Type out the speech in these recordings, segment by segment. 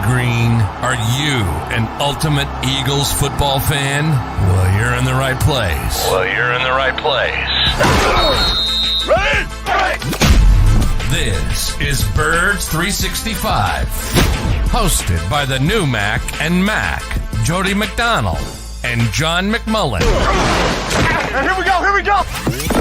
green. Are you an ultimate Eagles football fan? Well, you're in the right place. Ready? This is Birds 365, hosted by the new Mac and Mac, Jody McDonald and John McMullen. Here we go!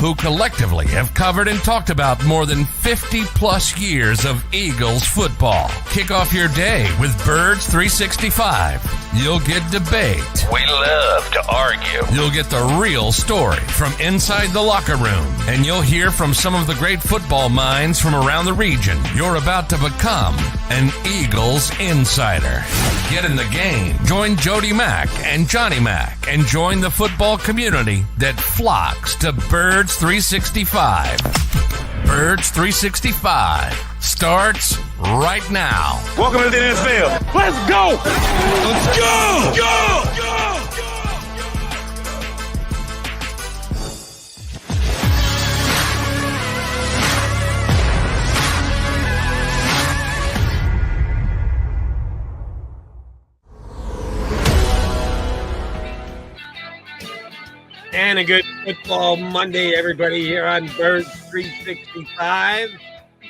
Who collectively have covered and talked about more than 50 plus years of Eagles football. Kick off your day with Birds 365. You'll get debate. We love to argue. You'll get the real story from inside the locker room. And you'll hear from some of the great football minds from around the region. You're about to become an Eagles insider. Get in the game. Join Jody Mack and Johnny Mack and join the football community that flocks to Birds 365. Birds 365 starts right now. Welcome to the NFL. Let's go! Let's go! Go! And a good football Monday, everybody, here on Birds 365.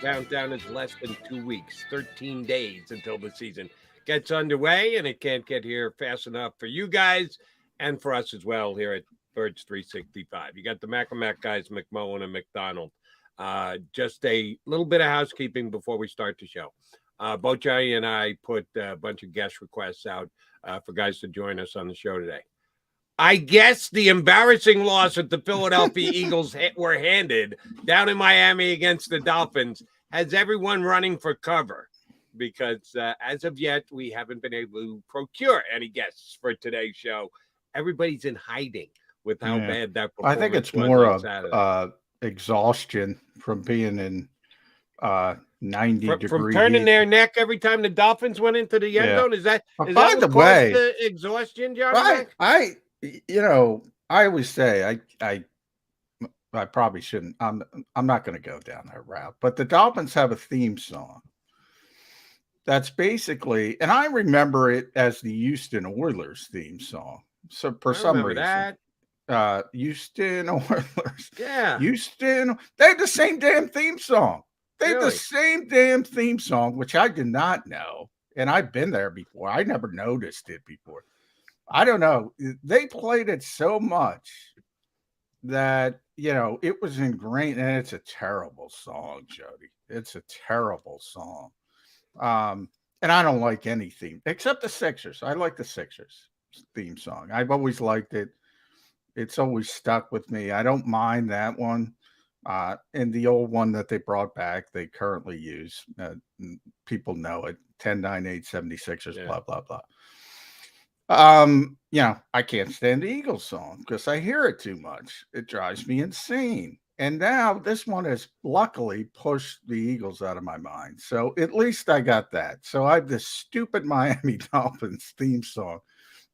Countdown is less than 2 weeks, 13 days until the season gets underway, and it can't get here fast enough for you guys and for us as well here at Birds 365. You got the Mac and Mac guys, McMullen and McDonald. Just a little bit of housekeeping before we start the show. Both Johnny and I put a bunch of guest requests out for guys to join us on the show today. I guess the embarrassing loss that the Philadelphia Eagles were handed down in Miami against the Dolphins has everyone running for cover because as of yet, we haven't been able to procure any guests for today's show. Everybody's in hiding with how bad that performance was. I think it's more of exhaustion from being in 90 degrees. From turning their neck every time the Dolphins went into the end zone? Is that what caused the exhaustion, John? I always say I probably shouldn't. I'm not going to go down that route. But the Dolphins have a theme song that's basically, and I remember it as the Houston Oilers theme song. So for some reason, Houston Oilers, Houston, they have the same damn theme song. They have the same damn theme song, which I did not know, and I've been there before. I never noticed it before. I don't know. They played it so much that, it was ingrained, and it's a terrible song, Jody. It's a terrible song. And I don't like any theme except the Sixers. I like the Sixers theme song. I've always liked it. It's always stuck with me. I don't mind that one. And the old one that they brought back, they currently use. People know it. 10-9-8-76ers, blah, blah, blah. I can't stand the Eagles song because I hear it too much. It drives me insane. And now this one has luckily pushed the Eagles out of my mind. So at least I got that. So I have this stupid Miami Dolphins theme song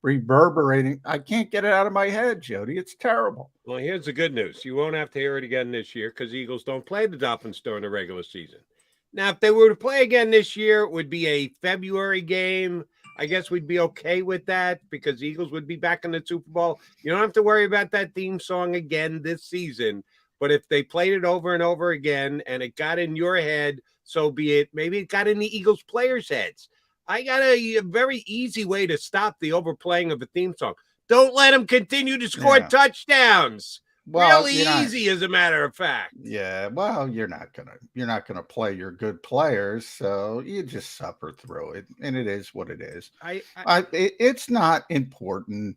reverberating. I can't get it out of my head, Jody. It's terrible. Well, here's the good news. You won't have to hear it again this year because Eagles don't play the Dolphins during the regular season. Now, if they were to play again this year, it would be a February game. I guess we'd be okay with that because the Eagles would be back in the Super Bowl. You don't have to worry about that theme song again this season. But if they played it over and over again and it got in your head, so be it. Maybe it got in the Eagles players' heads. I got a very easy way to stop the overplaying of a theme song. Don't let them continue to score touchdowns. Well, really easy, as a matter of fact. Yeah, well, you're not gonna play your good players, so you just suffer through it, and it is what it is. It's not important,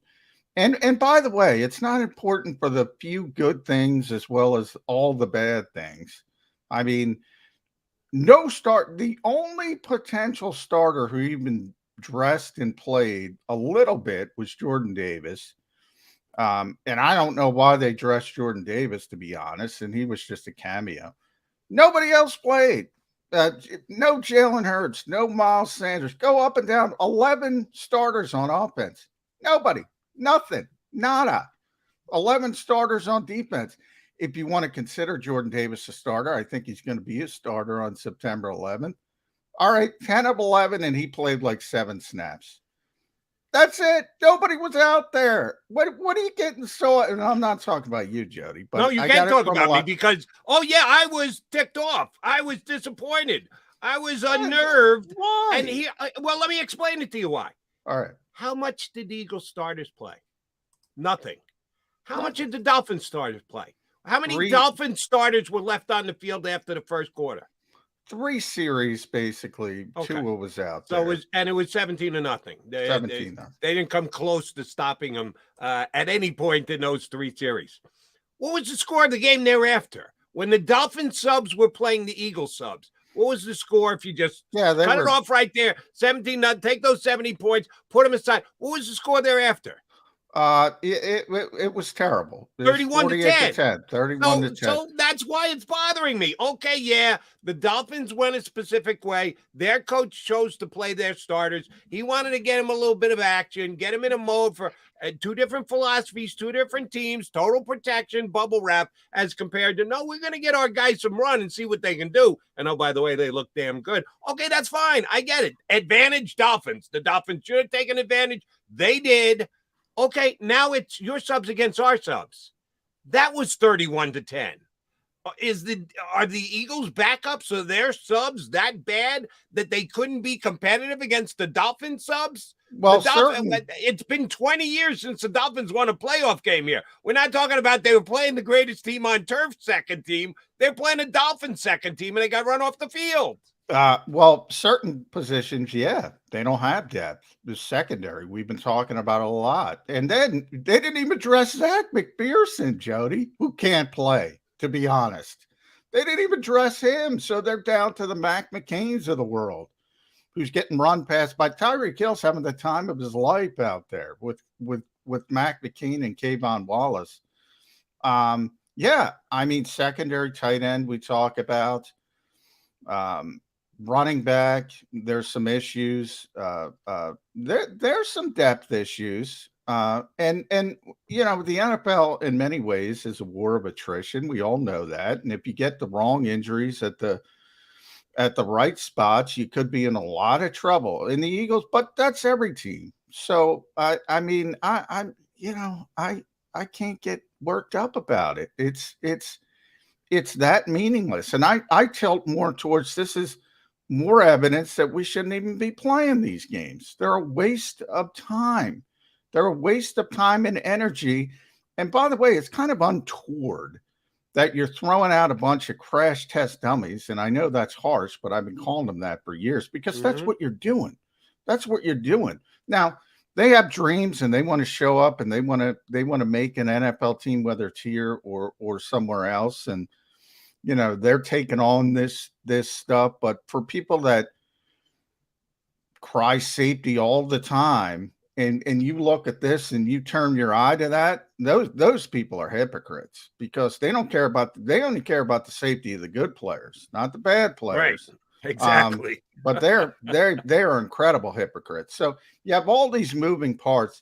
and by the way, it's not important for the few good things as well as all the bad things. I mean, the only potential starter who even dressed and played a little bit was Jordan Davis. And I don't know why they dressed Jordan Davis, to be honest, and he was just a cameo. Nobody else played. No Jalen Hurts, no Miles Sanders. Go up and down 11 starters on offense. Nobody, nothing, nada. 11 starters on defense. If you want to consider Jordan Davis a starter, I think he's going to be a starter on September 11th. All right, 10 of 11, and he played like 7 snaps. That's it. Nobody was out there. What are you getting so? And I'm not talking about you, Jody. But No, you I can't got it talk from about me because, I was ticked off. I was disappointed. I was unnerved. Why? And well, let me explain it to you why. All right. How much did the Eagles starters play? Nothing. How much did the Dolphins starters play? How many Dolphins starters were left on the field after the first quarter? 3 series, basically. Okay. 2 was out there. So it was 17-0. 17-0. They didn't come close to stopping them at any point in those 3 series. What was the score of the game thereafter? When the Dolphin subs were playing the Eagles subs, what was the score if you just cut it off right there? 17-0, take those 70 points, put them aside. What was the score thereafter? It was terrible. 31-10. 31-10. So that's why it's bothering me. Okay, yeah, the Dolphins went a specific way. Their coach chose to play their starters. He wanted to get him a little bit of action, get him in a mode for 2 different philosophies, 2 different teams, total protection, bubble wrap, as compared to, no, we're going to get our guys some run and see what they can do. And, oh, by the way, they look damn good. Okay, that's fine. I get it. Advantage Dolphins. The Dolphins should have taken advantage. They did. Okay, now it's your subs against our subs. That was 31-10. Are the Eagles backups or their subs that bad that they couldn't be competitive against the Dolphin subs? Well, it's been 20 years since the Dolphins won a playoff game here. We're not talking about they were playing the greatest team on turf second team. They're playing a Dolphin second team, and they got run off the field. Well, certain positions, yeah, they don't have depth. The secondary, we've been talking about a lot. And then they didn't even address Zach McPherson, Jody, who can't play, to be honest. They didn't even address him. So they're down to the Mac McCains of the world, who's getting run past by Tyreek Hill's having the time of his life out there with Mac McCain and Kayvon Wallace. Yeah, I mean, secondary tight end we talk about. Running back, there's some issues. There's some depth issues. And you know, the NFL in many ways is a war of attrition. We all know that. And if you get the wrong injuries at the right spots, you could be in a lot of trouble. In the Eagles, but that's every team. So I can't get worked up about it. It's that meaningless. And I tilt more towards this is more evidence that we shouldn't even be playing these games. They're a waste of time. They're a waste of time and energy. And by the way, it's kind of untoward that you're throwing out a bunch of crash test dummies. And I know that's harsh, but I've been calling them that for years because that's what you're doing. That's what you're doing. Now, they have dreams and they want to show up and they want to make an NFL team, whether it's here or somewhere else. And you know, they're taking on this stuff. But for people that cry safety all the time, and you look at this and you turn your eye to that, those people are hypocrites because they only care about the safety of the good players, not the bad players. Right. Exactly. But they're incredible hypocrites. So you have all these moving parts.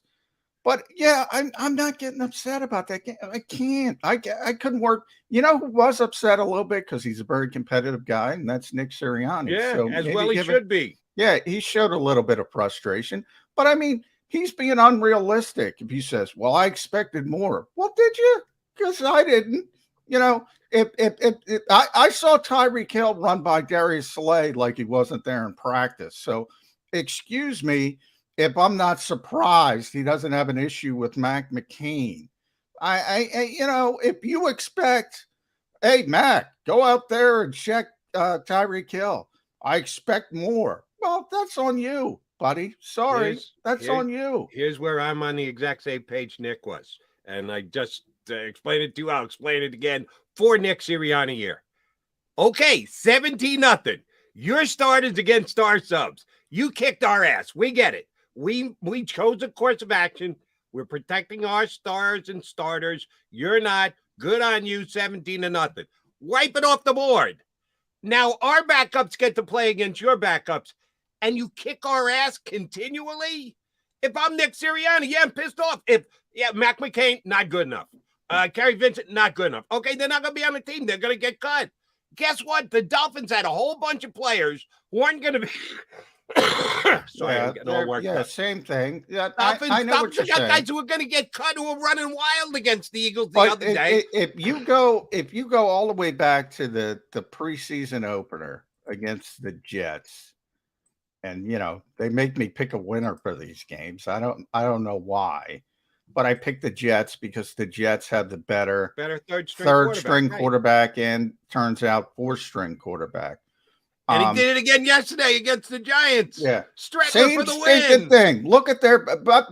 But yeah, I'm not getting upset about that game. I can't. I couldn't work. You know who was upset a little bit because he's a very competitive guy, and that's Nick Sirianni. Yeah, so as well he should be. Yeah, he showed a little bit of frustration. But I mean, he's being unrealistic if he says, "Well, I expected more." Well, did you? Because I didn't. You know, if I saw Tyreek Hill run by Darius Slay like he wasn't there in practice. So, excuse me. If I'm not surprised, he doesn't have an issue with Mac McCain. You know, if you expect, hey, Mac, go out there and check Tyreek Hill. I expect more. Well, that's on you, buddy. Sorry, that's on you. Here's where I'm on the exact same page Nick was. And I just explained it to you. I'll explain it again for Nick Sirianni here. Okay, 17-0. Your starters against our subs. You kicked our ass. We get it. We chose a course of action. We're protecting our stars and starters. You're not. Good on you, 17-0. Wipe it off the board. Now our backups get to play against your backups, and you kick our ass continually? If I'm Nick Sirianni, yeah, I'm pissed off. Mac McCain, not good enough. Kerry Vincent, not good enough. Okay, they're not going to be on the team. They're going to get cut. guess what? The Dolphins had a whole bunch of players who aren't going to be. Sorry, I'm getting all worked up. Same thing. Yeah, Dolphins, I know what you're got saying. guys who are going to get cut who are running wild against the Eagles the other day. If you go all the way back to the preseason opener against the Jets, and they make me pick a winner for these games. I don't know why, but I picked the Jets because the Jets have the better third string quarterback, and turns out fourth string quarterback. And he did it again yesterday against the Giants. Yeah. Stretcher for the win. Thing. Look at their but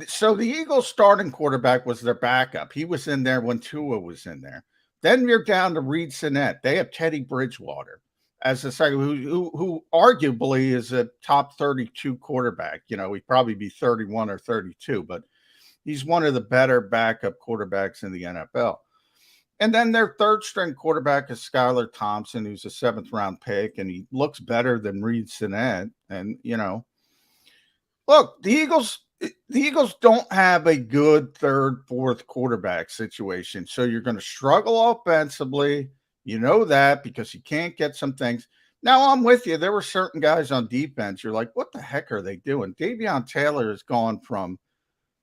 so the Eagles starting quarterback was their backup. He was in there when Tua was in there. Then you're down to Reed Sinnett. They have Teddy Bridgewater as the second, who arguably is a top 32 quarterback. He'd probably be 31 or 32, but he's one of the better backup quarterbacks in the NFL. And then their third string quarterback is Skylar Thompson, who's a 7th round pick, and he looks better than Reed Sinnett. And, look, the Eagles don't have a good third, fourth quarterback situation. So you're going to struggle offensively. You know that because you can't get some things. Now, I'm with you. There were certain guys on defense. You're like, what the heck are they doing? Davion Taylor has gone from,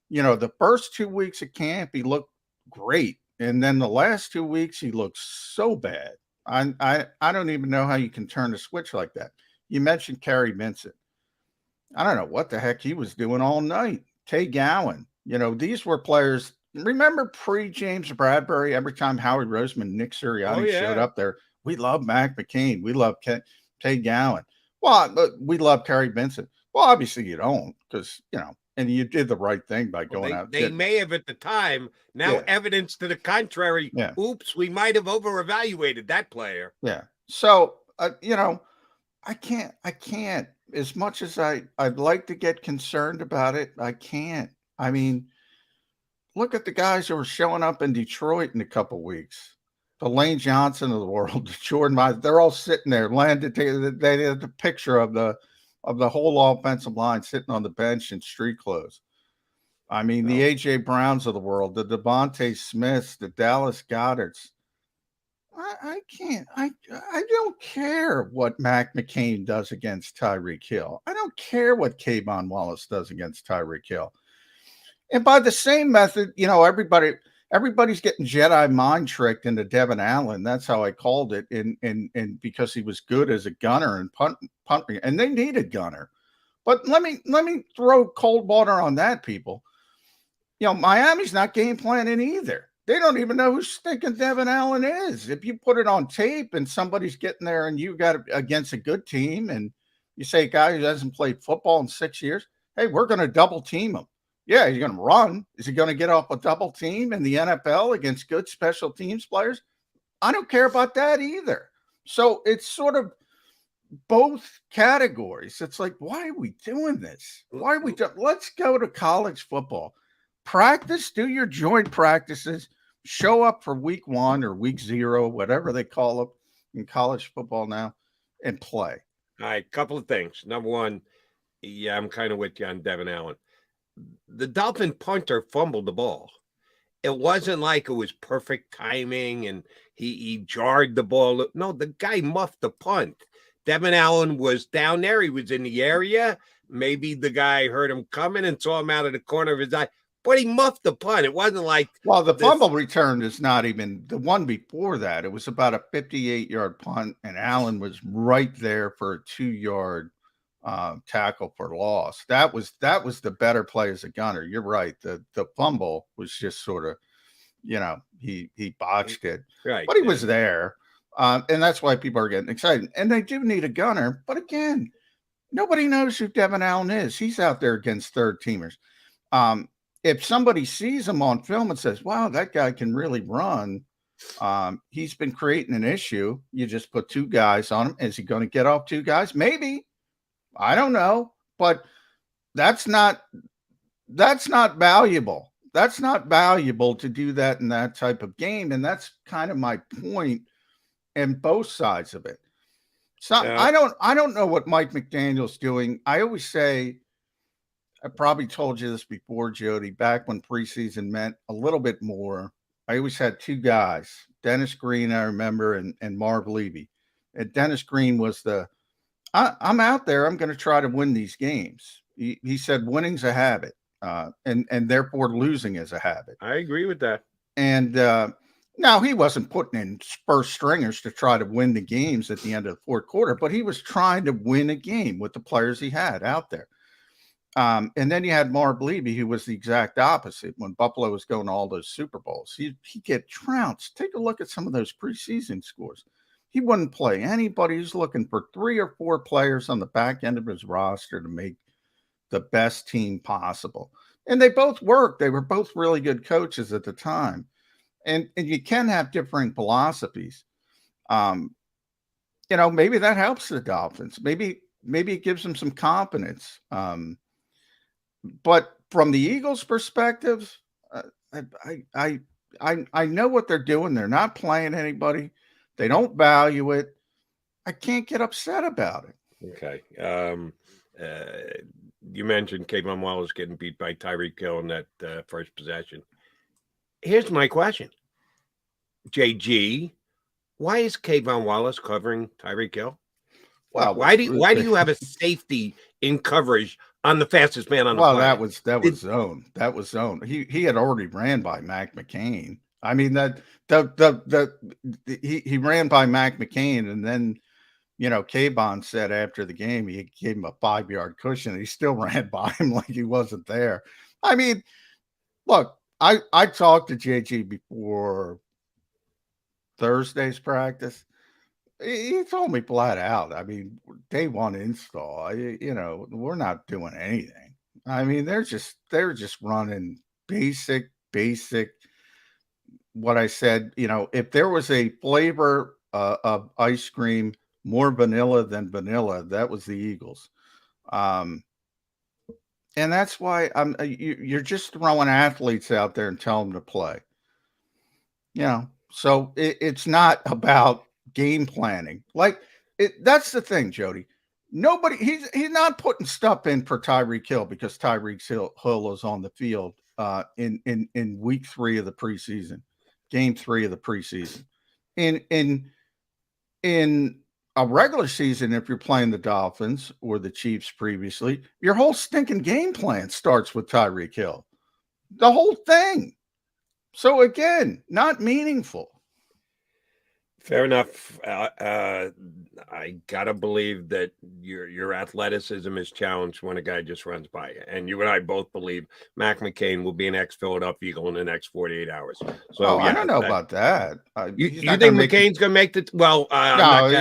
the first 2 weeks of camp, he looked great. And then the last 2 weeks, he looks so bad. I don't even know how you can turn the switch like that. You mentioned Kerry Vincent. I don't know what the heck he was doing all night. Tay Gowan. These were players. Remember pre-James Bradbury, every time Howie Roseman, Nick Sirianni showed up there, we love Mac McCain. We love Tay Gowan. Well, we love Kerry Vincent. Well, obviously you don't because, and you did the right thing by going out. They may have at the time. Now evidence to the contrary. Yeah. Oops, we might have over-evaluated that player. Yeah. So, I can't. As much as I'd like to get concerned about it, I can't. I mean, look at the guys who are showing up in Detroit in a couple weeks. The Lane Johnson of the world, Jordan Miles, they're all sitting there. They had the picture of the whole offensive line sitting on the bench in street clothes. I mean, the A.J. Browns of the world, the Devontae Smiths, the Dallas Goddards. I can't. I don't care what Mac McCain does against Tyreek Hill. I don't care what Kayvon Wallace does against Tyreek Hill. And by the same method, everybody's getting Jedi mind tricked into Devin Allen. That's how I called it. And because he was good as a gunner and punt, and they need a gunner. But let me throw cold water on that, people. Miami's not game planning either. They don't even know who stinking Devin Allen is. If you put it on tape and somebody's getting there and you got it against a good team and you say a guy who hasn't played football in 6 years, hey, we're going to double team him. Yeah, he's going to run. Is he going to get off a double team in the NFL against good special teams players? I don't care about that either. So it's sort of both categories. It's like, why are we doing this? Why are we let's go to college football. Practice, do your joint practices, show up for week 1 or week 0, whatever they call it in college football now, and play. All right, couple of things. Number one, I'm kind of with you on Devin Allen. The Dolphin punter fumbled the ball. It wasn't like it was perfect timing and he jarred the ball. No, the guy muffed the punt. Devin Allen was down there. He was in the area. Maybe the guy heard him coming and saw him out of the corner of his eye. But he muffed the punt. It wasn't like... Well, the fumble return is not even... The one before that, it was about a 58-yard punt, and Allen was right there for a 2-yard tackle for loss. That was the better play as a gunner. You're right. The fumble was just sort of, he botched it. Right. But he was there. And that's why people are getting excited. And they do need a gunner. But again, nobody knows who Devin Allen is. He's out there against third teamers. If somebody sees him on film and says, wow, that guy can really run, he's been creating an issue. You just put 2 guys on him. Is he going to get off 2 guys? Maybe. I don't know. But that's not valuable. That's not valuable to do that in that type of game. And that's kind of my point in both sides of it. So I don't know what Mike McDaniel's doing. I always say, I probably told you this before, Jody, back when preseason meant a little bit more I always had two guys, Dennis Green, I remember, and Marv Levy. And Dennis Green was I'm out there. I'm going to try to win these games. He said winning's a habit, and therefore losing is a habit. I agree with that. And now he wasn't putting in first stringers to try to win the games at the end of the fourth quarter, but he was trying to win a game with the players he had out there. And then you had Marv Levy, who was the exact opposite. When Buffalo was going to all those Super Bowls, he'd get trounced. Take a look at some of those preseason scores. He wouldn't play anybody. He's looking for 3 or 4 players on the back end of his roster to make the best team possible. And they both worked. They were both really good coaches at the time. And you can have differing philosophies. Maybe that helps the Dolphins. Maybe it gives them some confidence. But from the Eagles' perspective, I know what they're doing. They're not playing anybody. They don't value it. I can't get upset about it. Okay. You mentioned Kayvon Wallace getting beat by Tyreek Hill in that first possession. Here's my question. JG, why is Kayvon Wallace covering Tyreek Hill? Well, why do you have a safety in coverage on the fastest man on the planet? That was zone. That was zone. He had already ran by Mac McCain. I mean, he ran by Mac McCain, and then Kayvon said after the game he gave him a 5-yard cushion. And he still ran by him like he wasn't there. I mean, look, I talked to JG before Thursday's practice. He told me flat out. I mean, day one install. We're not doing anything. I mean, they're just running basic. What I said, if there was a flavor of ice cream more vanilla than vanilla, that was the Eagles. And that's why you're just throwing athletes out there and tell them to play. So it's not about game planning. That's the thing, Jody. Nobody, he's not putting stuff in for Tyreek Hill because Tyreek Hill is on the field in week 3 of the preseason. Game 3 of the preseason. In a regular season, if you're playing the Dolphins or the Chiefs previously, your whole stinking game plan starts with Tyreek Hill. The whole thing. So again, not meaningful. Fair enough. I gotta believe that your athleticism is challenged when a guy just runs by you. And you and I both believe Mac McCain will be an ex-Philadelphia Eagle in the next 48 hours. So I don't know about that. You think McCain's going to make the? Well, no, I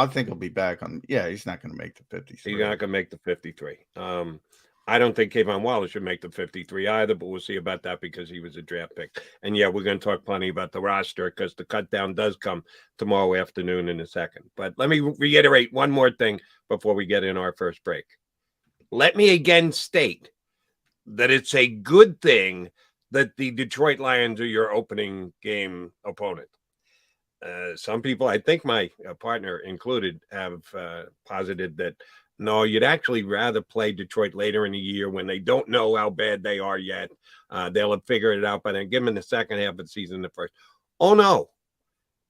think he'll be back on. Yeah, he's not going to make the 53. He's not going to make the 53. I don't think Kayvon Wallace should make the 53 either, but we'll see about that because he was a draft pick. And yeah, we're going to talk plenty about the roster because the cut down does come tomorrow afternoon in a second. But let me reiterate one more thing before we get in our first break. Let me again state that it's a good thing that the Detroit Lions are your opening game opponent. Some people, I think my partner included, have posited that no, you'd actually rather play Detroit later in the year when they don't know how bad they are yet. They'll have figured it out by then. Give them in the second half of the season, the first. Oh, no.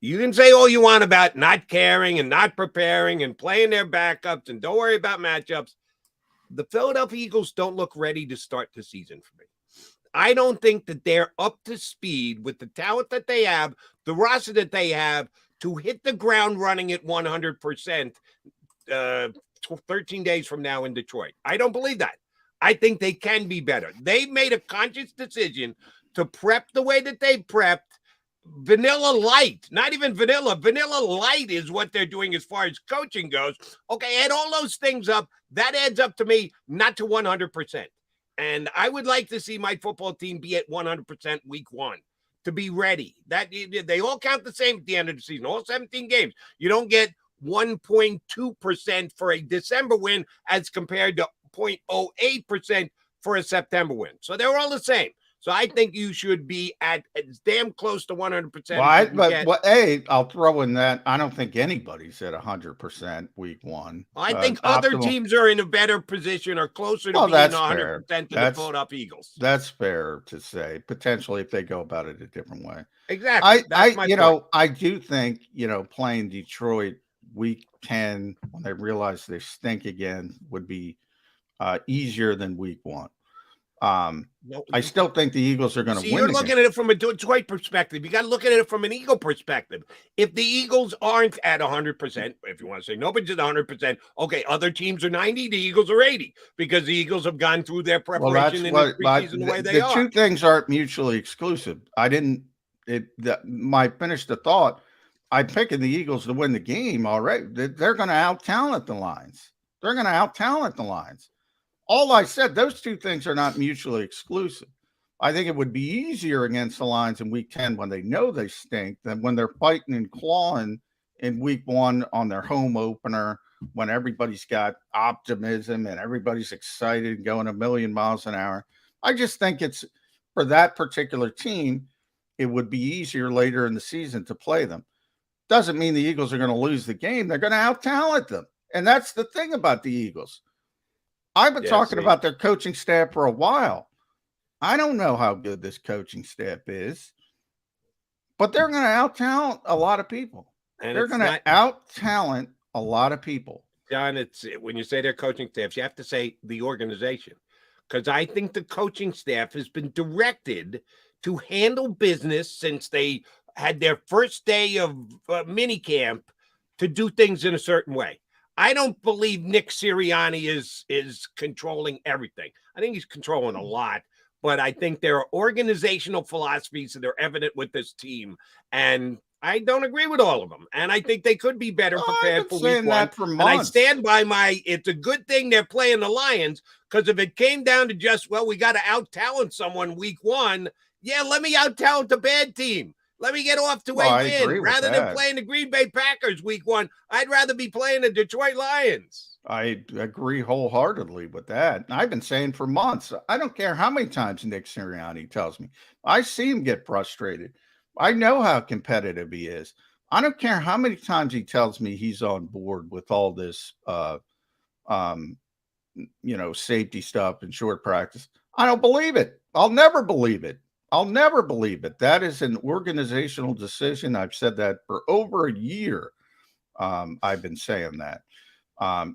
You can say all you want about not caring and not preparing and playing their backups and don't worry about matchups. The Philadelphia Eagles don't look ready to start the season for me. I don't think that they're up to speed with the talent that they have, the roster that they have, to hit the ground running at 100%. 13 days from now in Detroit. I don't believe that. I think they can be better. They made a conscious decision to prep the way that they prepped. Vanilla light, not even vanilla. Vanilla light is what they're doing as far as coaching goes. Okay, add all those things up. That adds up to me not to 100%. And I would like to see my football team be at 100% week 1 to be ready. That they all count the same at the end of the season. All 17 games. You don't get 1.2% for a December win as compared to 0.08% for a September win. So they're all the same. So I think you should be at as damn close to 100%. Well, I'll throw in that I don't think anybody's at 100% week one. I think other teams are in a better position or closer to being 100% than the Philadelphia Eagles. That's fair to say, potentially, if they go about it a different way. Exactly. I do think, playing Detroit week 10 when they realize they stink again would be easier than week one. I still think the Eagles are going to win. You're looking at it from a Detroit perspective. You got to look at it from an Eagle perspective. If the Eagles aren't at 100%, if you want to say nobody's at 100%, okay, other teams are 90, the Eagles are 80 because the Eagles have gone through their preparation in the preseason the way they are. The two things aren't mutually exclusive. My finish the thought. I'm picking the Eagles to win the game already. They're going to out-talent the Lions. All I said, those two things are not mutually exclusive. I think it would be easier against the Lions in week 10 when they know they stink than when they're fighting and clawing in week one on their home opener, when everybody's got optimism and everybody's excited going a million miles an hour. I just think it's for that particular team, it would be easier later in the season to play them. Doesn't mean the Eagles are going to lose the game. They're going to out-talent them. And that's the thing about the Eagles. I've been talking about their coaching staff for a while. I don't know how good this coaching staff is, but they're going to out-talent a lot of people. They're going to out-talent a lot of people. John, it's when you say their coaching staffs, you have to say the organization, because I think the coaching staff has been directed to handle business since they had their first day of minicamp to do things in a certain way. I don't believe Nick Sirianni is controlling everything. I think he's controlling a lot, but I think there are organizational philosophies that are evident with this team, and I don't agree with all of them. And I think they could be better prepared for week one. And I stand by it's a good thing they're playing the Lions, because if it came down to just, we got to out-talent someone week one, let me out-talent the bad team. Let me get off to a win. Rather than playing the Green Bay Packers week one, I'd rather be playing the Detroit Lions. I agree wholeheartedly with that. I've been saying for months, I don't care how many times Nick Sirianni tells me. I see him get frustrated. I know how competitive he is. I don't care how many times he tells me he's on board with all this, safety stuff and short practice. I don't believe it. I'll never believe it. That is an organizational decision. I've said that for over a year. I've been saying that.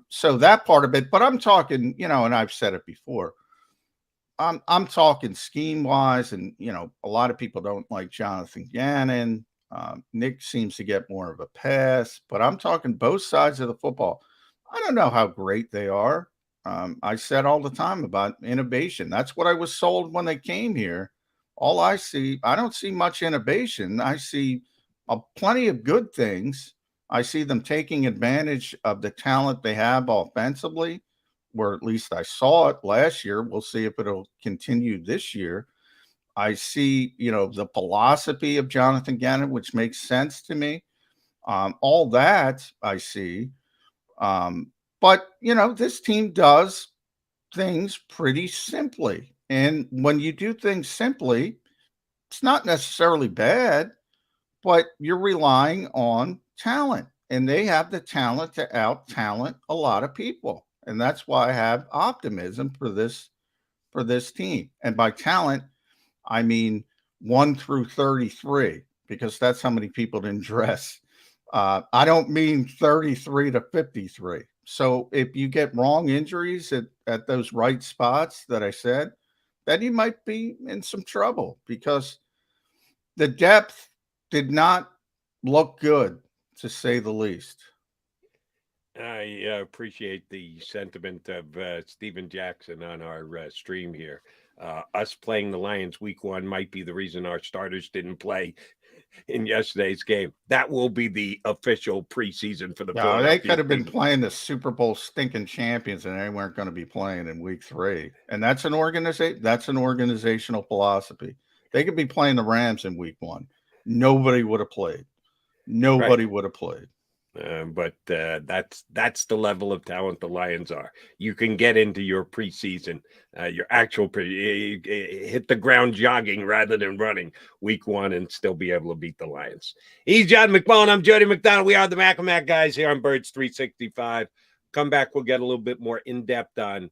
So that part of it, but I'm talking, and I've said it before. I'm talking scheme wise, and a lot of people don't like Jonathan Gannon. Nick seems to get more of a pass, but I'm talking both sides of the football. I don't know how great they are. I said all the time about innovation. That's what I was sold when they came here. All I don't see much innovation. I see plenty of good things. I see them taking advantage of the talent they have offensively, or at least I saw it last year. We'll see if it'll continue this year. I see, the philosophy of Jonathan Gannon, which makes sense to me. All that I see. But, this team does things pretty simply. And when you do things simply, it's not necessarily bad, but you're relying on talent. And they have the talent to out-talent a lot of people. And that's why I have optimism for this team. And by talent, I mean 1 through 33, because that's how many people didn't dress. I don't mean 33 to 53. So if you get wrong injuries at those right spots that I said, then you might be in some trouble, because the depth did not look good, to say the least. I appreciate the sentiment of Steven Jackson on our stream here. Us playing the Lions week one might be the reason our starters didn't play in yesterday's game. That will be the official preseason for the Philadelphia they could have been playing the Super Bowl stinking champions, and they weren't going to be playing in week 3. And that's an organizational philosophy. They could be playing the Rams in week 1. Nobody would have played. Would have played. But that's the level of talent the Lions are. You can get into your preseason, your actual hit the ground jogging rather than running week 1 and still be able to beat the Lions. He's John McMullen. I'm Jody McDonald. We are the Mac and Mac guys here on Birds 365. Come back, we'll get a little bit more in depth on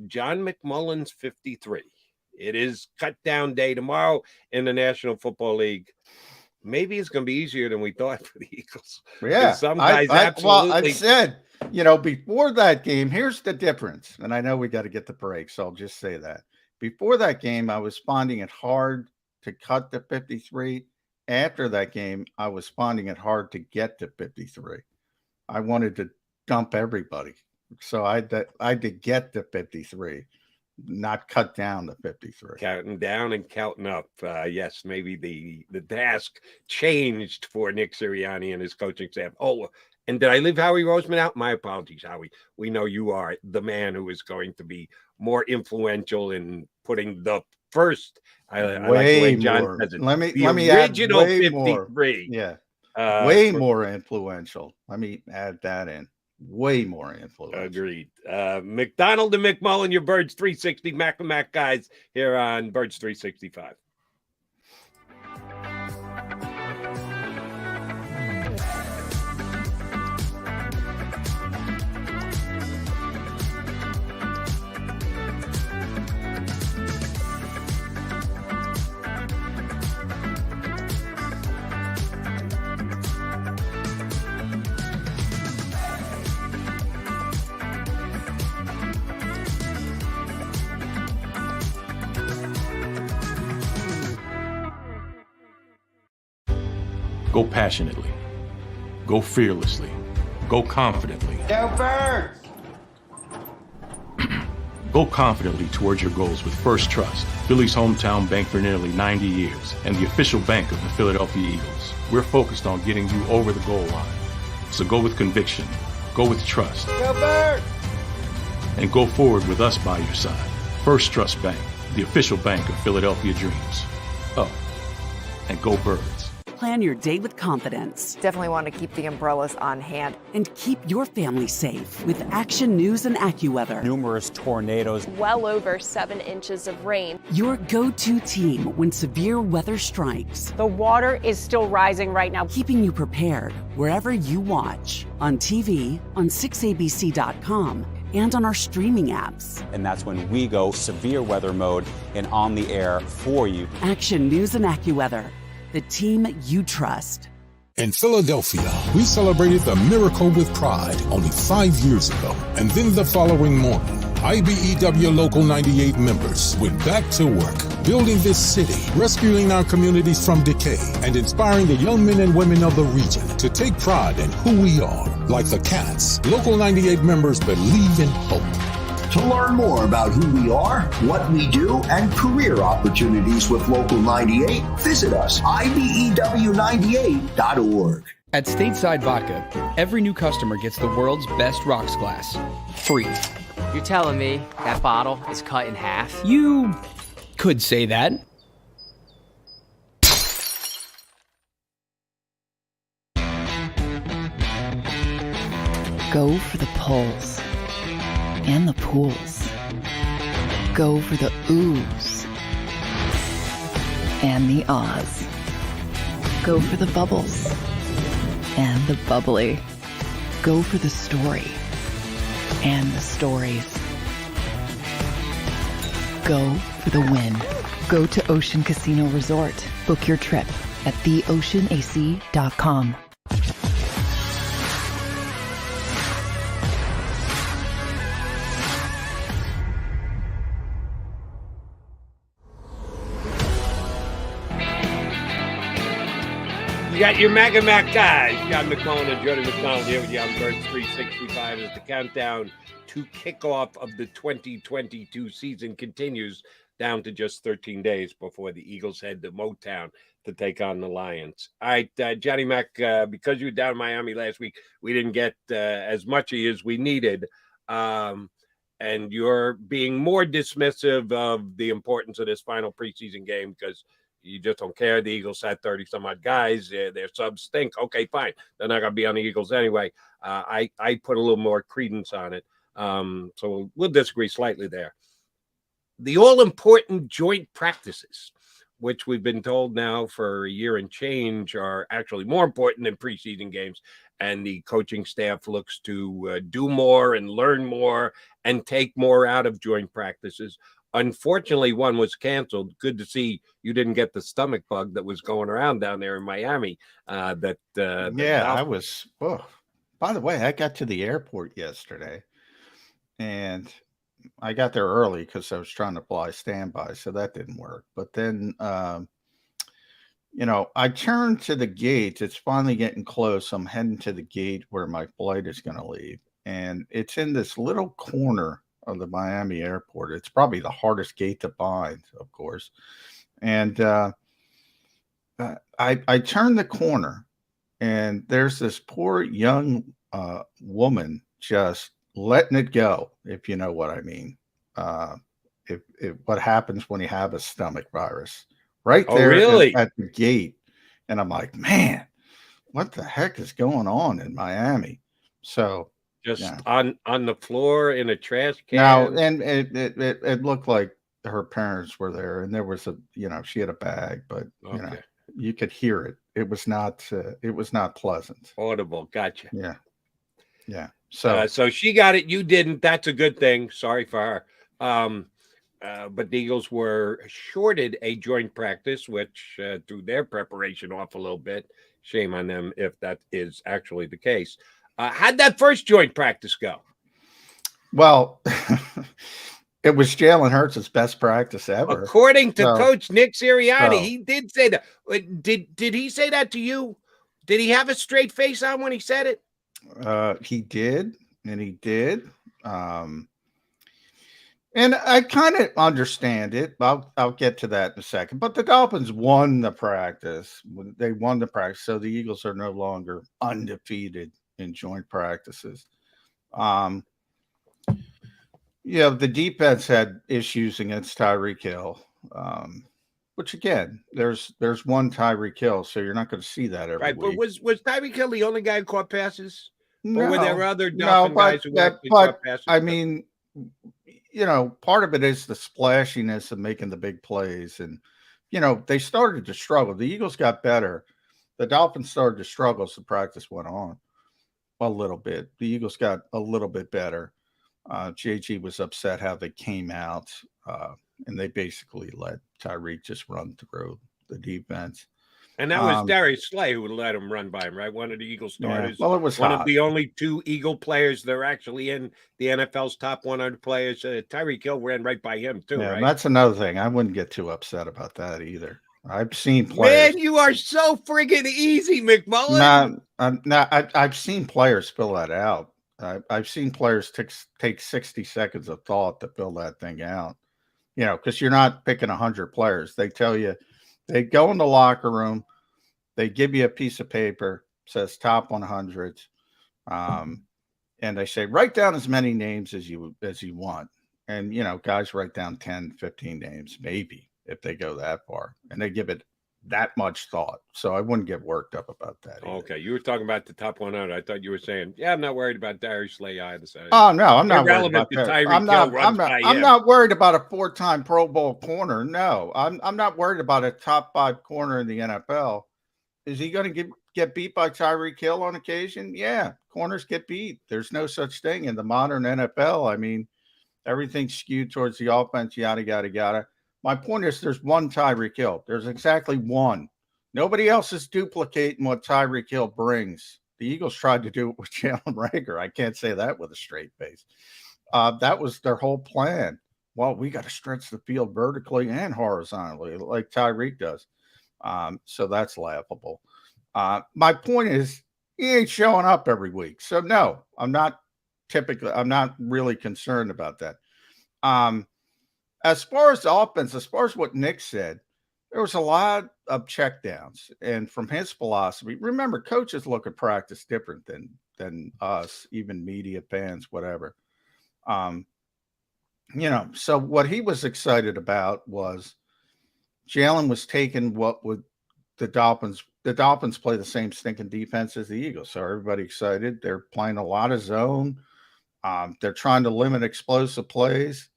John McMullen's 53. It is cut down day tomorrow in the National Football League. Maybe it's going to be easier than we thought for the Eagles. Yeah. Some guys absolutely. Well, I said, before that game, here's the difference. And I know we got to get the break, so I'll just say that. Before that game, I was finding it hard to cut to 53. After that game, I was finding it hard to get to 53. I wanted to dump everybody. So I had to get to 53. Not cut down to 53. Counting down and counting up. Yes, maybe the task changed for Nick Sirianni and his coaching staff. Oh, and did I leave Howie Roseman out? My apologies, Howie. We know you are the man who is going to be more influential in putting the first. I like the way John says it. Let me original add way 53. More. Yeah, way more influential. Let me add that in. Way more influential. Agreed. McDonald and McMullen, your Birds 360 Mac and Mac guys here on Birds 365. Go passionately. Go fearlessly. Go confidently. Go Birds! Go confidently towards your goals with First Trust, Philly's hometown bank for nearly 90 years, and the official bank of the Philadelphia Eagles. We're focused on getting you over the goal line. So go with conviction. Go with trust. Go Birds! And go forward with us by your side. First Trust Bank, the official bank of Philadelphia dreams. Oh, and go Birds. Plan your day with confidence. Definitely want to keep the umbrellas on hand. And keep your family safe with Action News and AccuWeather. Numerous tornadoes. Well over 7 inches of rain. Your go-to team when severe weather strikes. The water is still rising right now. Keeping you prepared wherever you watch. On TV, on 6abc.com, and on our streaming apps. And that's when we go severe weather mode and on the air for you. Action News and AccuWeather. The team you trust. In Philadelphia, we celebrated the miracle with pride only 5 years ago. And then the following morning, IBEW Local 98 members went back to work, building this city, rescuing our communities from decay, and inspiring the young men and women of the region to take pride in who we are. Like the Cats, Local 98 members believe in hope. To learn more about who we are, what we do, and career opportunities with Local 98, visit us, IBEW98.org. At Stateside Vodka, every new customer gets the world's best rocks glass, free. You're telling me that bottle is cut in half? You could say that. Go for the poles and the pools. Go for the oohs and the ahs. Go for the bubbles and the bubbly. Go for the story and the stories. Go for the win. Go to Ocean Casino Resort. Book your trip at theoceanac.com. You got your Mega Mac guys, John McMullen and Jody McDonald here with you on Birds 365 as the countdown to kickoff of the 2022 season continues down to just 13 days before the Eagles head to Motown to take on the Lions. All right, Johnny Mac, because you were down in Miami last week, we didn't get as much of you as we needed. And you're being more dismissive of the importance of this final preseason game because You just don't care. The Eagles had 30 some odd guys. Their subs stink. Okay, fine. They're not going to be on the Eagles anyway. I put a little more credence on it. So we'll disagree slightly there. The all-important joint practices, which we've been told now for a year and change, are actually more important than preseason games. And the coaching staff looks to do more and learn more and take more out of joint practices. Unfortunately, one was canceled. Good to see you didn't get the stomach bug that was going around down there in Miami. I was. Oh, by the way, I got to the airport yesterday, and I got there early because I was trying to fly standby, so that didn't work. But then, I turned to the gate. It's finally getting close. I'm heading to the gate where my flight is going to leave, and it's in this little corner of the Miami airport. It's probably the hardest gate to find, of course. And I turned the corner, and there's this poor young woman just letting it go, if you know what I mean. If what happens when you have a stomach virus right there at the gate. And I'm like, man, what the heck is going on in Miami? So just on the floor in a trash can. Now, and it looked like her parents were there, and there was she had a bag, but you could hear it. It was not pleasant. Audible. Gotcha. Yeah. So she got it. You didn't. That's a good thing. Sorry for her. But the Eagles were shorted a joint practice, which threw their preparation off a little bit. Shame on them if that is actually the case. How'd that first joint practice go? Well, it was Jalen Hurts' best practice ever. According to Coach Nick Sirianni, he did say that. Did he say that to you? Did he have a straight face on when he said it? He did, and he did. And I kind of understand it. I'll get to that in a second. But the Dolphins won the practice. They won the practice, so the Eagles are no longer undefeated in joint practices. The defense had issues against Tyreek Hill, which again, there's one Tyreek Hill, so you're not going to see that every week. But was Tyreek Hill the only guy who caught passes? No, or were there other Dolphin guys who actually caught passes? I mean, part of it is the splashiness of making the big plays, and they started to struggle. The Eagles got better. The Dolphins started to struggle as the practice went on. A little bit. The Eagles got a little bit better. JG was upset how they came out, and they basically let Tyreek just run through the defense. And that was Darius Slay who let him run by him, right? One of the Eagle starters. Yeah, well, it was one hot. of the only two Eagle players that are actually in the NFL's top 100 players. Tyreek Hill ran right by him too, right? That's another thing. I wouldn't get too upset about that either. I've seen players. Man, you are so friggin' easy, McMullen. I've seen players fill that out. I've seen players take 60 seconds of thought to fill that thing out. Because you're not picking 100 players. They tell you, they go in the locker room, they give you a piece of paper, says top 100s, and they say, write down as many names as you want. And, guys write down 10, 15 names, maybe, if they go that far, and they give it that much thought. So I wouldn't get worked up about that either. Okay, you were talking about the top 100. I thought you were saying, I'm not worried about Darius Slay either. Oh no, I'm not worried about that. I'm not worried about a 4-time Pro Bowl corner. No, I'm not worried about a top 5 corner in the NFL. Is he going to get beat by Tyreek Hill on occasion? Yeah, corners get beat. There's no such thing in the modern NFL. I mean, everything's skewed towards the offense. Yada yada yada. My point is, there's one Tyreek Hill. There's exactly one. Nobody else is duplicating what Tyreek Hill brings. The Eagles tried to do it with Jalen Reagor. I can't say that with a straight face. That was their whole plan. Well, we got to stretch the field vertically and horizontally like Tyreek does. So that's laughable. My point is, he ain't showing up every week. So no, I'm not really concerned about that. As far as the offense, as far as what Nick said, there was a lot of checkdowns. And from his philosophy, remember, coaches look at practice different than us, even media fans, whatever. So what he was excited about was Jalen was taking what would the Dolphins play the same stinking defense as the Eagles. So everybody excited. They're playing a lot of zone. They're trying to limit explosive plays.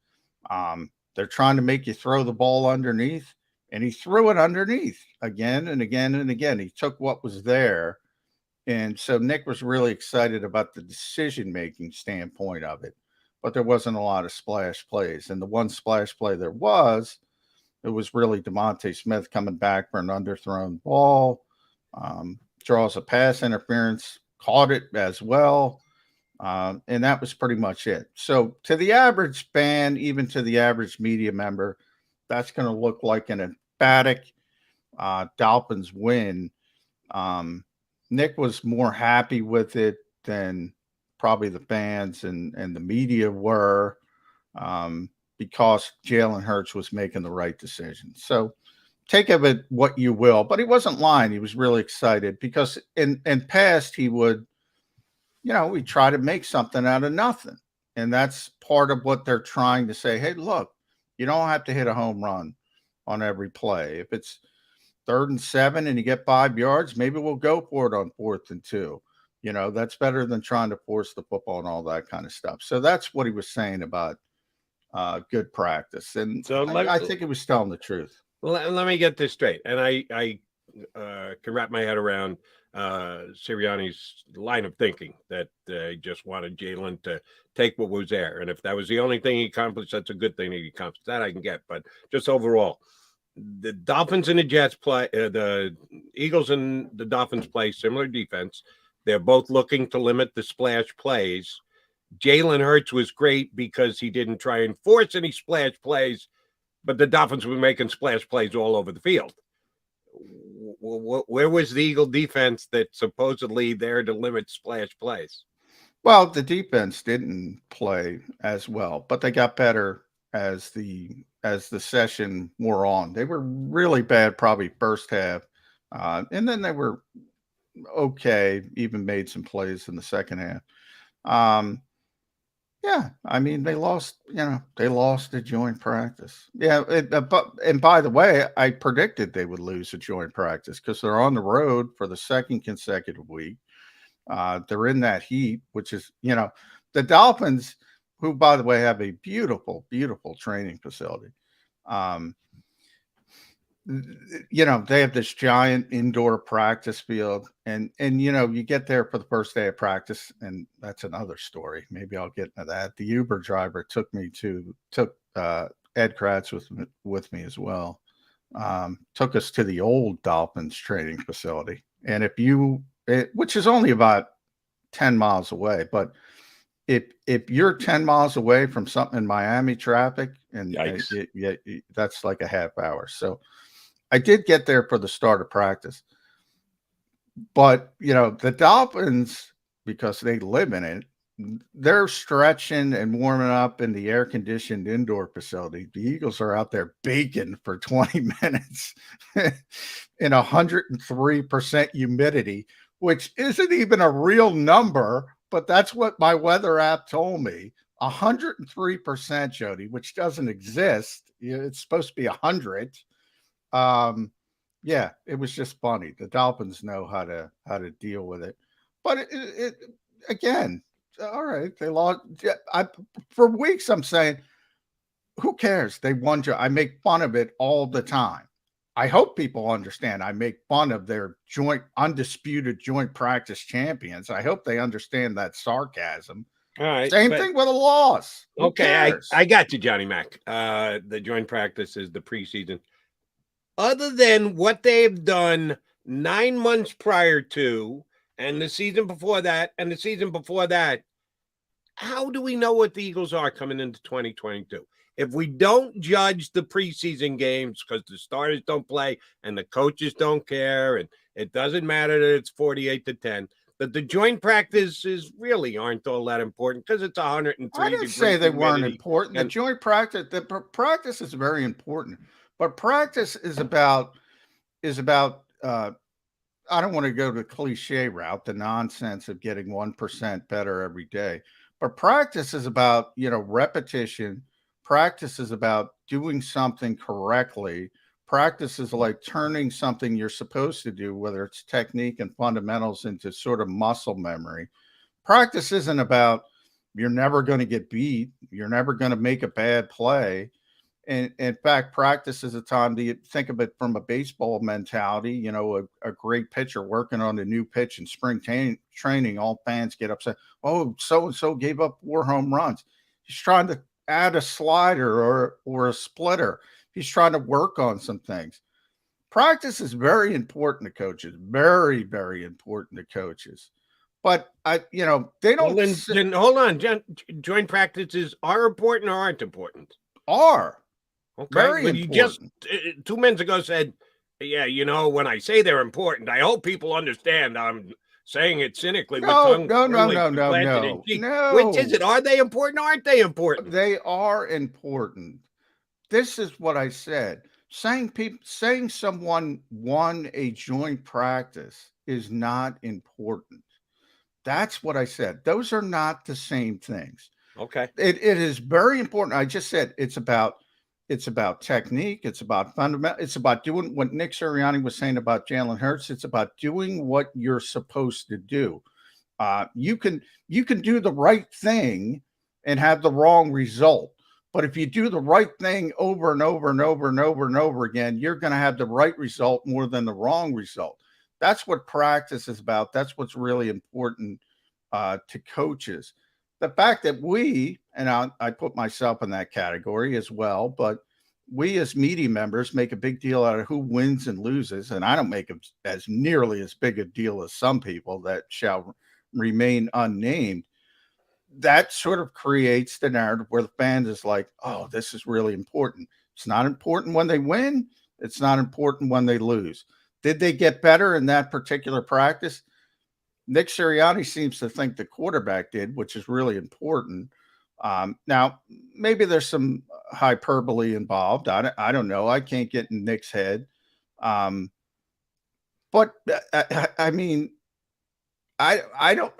They're trying to make you throw the ball underneath, and he threw it underneath again and again and again. He took what was there. And so Nick was really excited about the decision-making standpoint of it, but there wasn't a lot of splash plays. And the one splash play there was, it was really DeMonte Smith coming back for an underthrown ball, draws a pass interference, caught it as well. And that was pretty much it. So to the average fan, even to the average media member, that's going to look like an emphatic Dolphins win. Nick was more happy with it than probably the fans and the media were, because Jalen Hurts was making the right decision. So take of it what you will, but he wasn't lying. He was really excited because in past he would, we try to make something out of nothing. And that's part of what they're trying to say. Hey, look, you don't have to hit a home run on every play. If it's 3rd and 7 and you get 5 yards, maybe we'll go for it on 4th and 2. That's better than trying to force the football and all that kind of stuff. So that's what he was saying about good practice. And so I think he was telling the truth. Well, let me get this straight. And I can wrap my head around Sirianni's line of thinking that he just wanted Jalen to take what was there. And if that was the only thing he accomplished, that's a good thing that he accomplished. That I can get. But just overall, the Dolphins and the Jets play, the Eagles and the Dolphins play similar defense. They're both looking to limit the splash plays. Jalen Hurts was great because he didn't try and force any splash plays, but the Dolphins were making splash plays all over the field. Where was the Eagle defense that's supposedly there to limit splash plays? Well, the defense didn't play as well, but they got better as the session wore on. They were really bad probably first half, and then they were okay, even made some plays in the second half. Yeah, I mean, they lost a joint practice. Yeah, and by the way, I predicted they would lose a joint practice because they're on the road for the second consecutive week. They're in that heat, which is, the Dolphins, who, by the way, have a beautiful, beautiful training facility. They have this giant indoor practice field, and you get there for the first day of practice, and that's another story. Maybe I'll get into that. The Uber driver took Ed Grotz with me as well. Took us to the old Dolphins training facility, and which is only about 10 miles away, but if you're 10 miles away from something in Miami traffic, and that's like a half hour. So I did get there for the start of practice, but the Dolphins, because they live in it, they're stretching and warming up in the air-conditioned indoor facility. The Eagles are out there baking for 20 minutes in 103% humidity, which isn't even a real number, but that's what my weather app told me. 103%, Jody, which doesn't exist. It's supposed to be 100. Yeah, it was just funny. The Dolphins know how to deal with it, but it again, all right. They lost. For weeks, I'm saying, who cares? They won. I make fun of it all the time. I hope people understand. I make fun of their undisputed joint practice champions. I hope they understand that sarcasm. All right. Same thing with a loss. Okay, I got you, Johnny Mac. The joint practice is the preseason. Other than what they've done 9 months prior to, and the season before that, and the season before that, how do we know what the Eagles are coming into 2022? If we don't judge the preseason games because the starters don't play and the coaches don't care, and it doesn't matter that it's 48-10, that the joint practices really aren't all that important because it's 103 I didn't say they weren't important. The joint practice, practice is very important. But practice is about I don't want to go the cliche route, the nonsense of getting 1% better every day. But practice is about, repetition. Practice is about doing something correctly. practice is like turning something you're supposed to do, whether it's technique and fundamentals, into sort of muscle memory. Practice isn't about you're never going to get beat. You're never going to make a bad play. And in fact, practice is a time to think of it from a baseball mentality. You know, a great pitcher working on a new pitch in spring training, all fans get upset. Oh, so-and-so gave up 4 home runs. He's trying to add a slider or a splitter. He's trying to work on some things. Practice is very important to coaches. Very, very important to coaches. But they don't. Well, then hold on. Joint practices are important or aren't important? Are. Okay. Very but important. You just 2 minutes ago said, yeah, when I say they're important, I hope people understand I'm saying it cynically. No. Which is it? Are they important or aren't they important? They are important. This is what I said. Saying someone won a joint practice is not important. That's what I said. Those are not the same things. Okay. It is very important. I just said it's about technique. It's about fundamental. It's about doing what Nick Sirianni was saying about Jalen Hurts. It's about doing what you're supposed to do. You can do the right thing and have the wrong result. But if you do the right thing over and over and over and over and over again, you're going to have the right result more than the wrong result. That's what practice is about. That's what's really important to coaches. The fact that we, and I put myself in that category as well, but we as media members make a big deal out of who wins and loses, and I don't make as nearly as big a deal as some people that shall remain unnamed. That sort of creates the narrative where the fans is like, oh, this is really important. It's not important when they win. It's not important when they lose. Did they get better in that particular practice? Nick Sirianni seems to think the quarterback did, which is really important. Now, maybe there's some hyperbole involved. I don't know. I can't get in Nick's head. But I mean, I don't.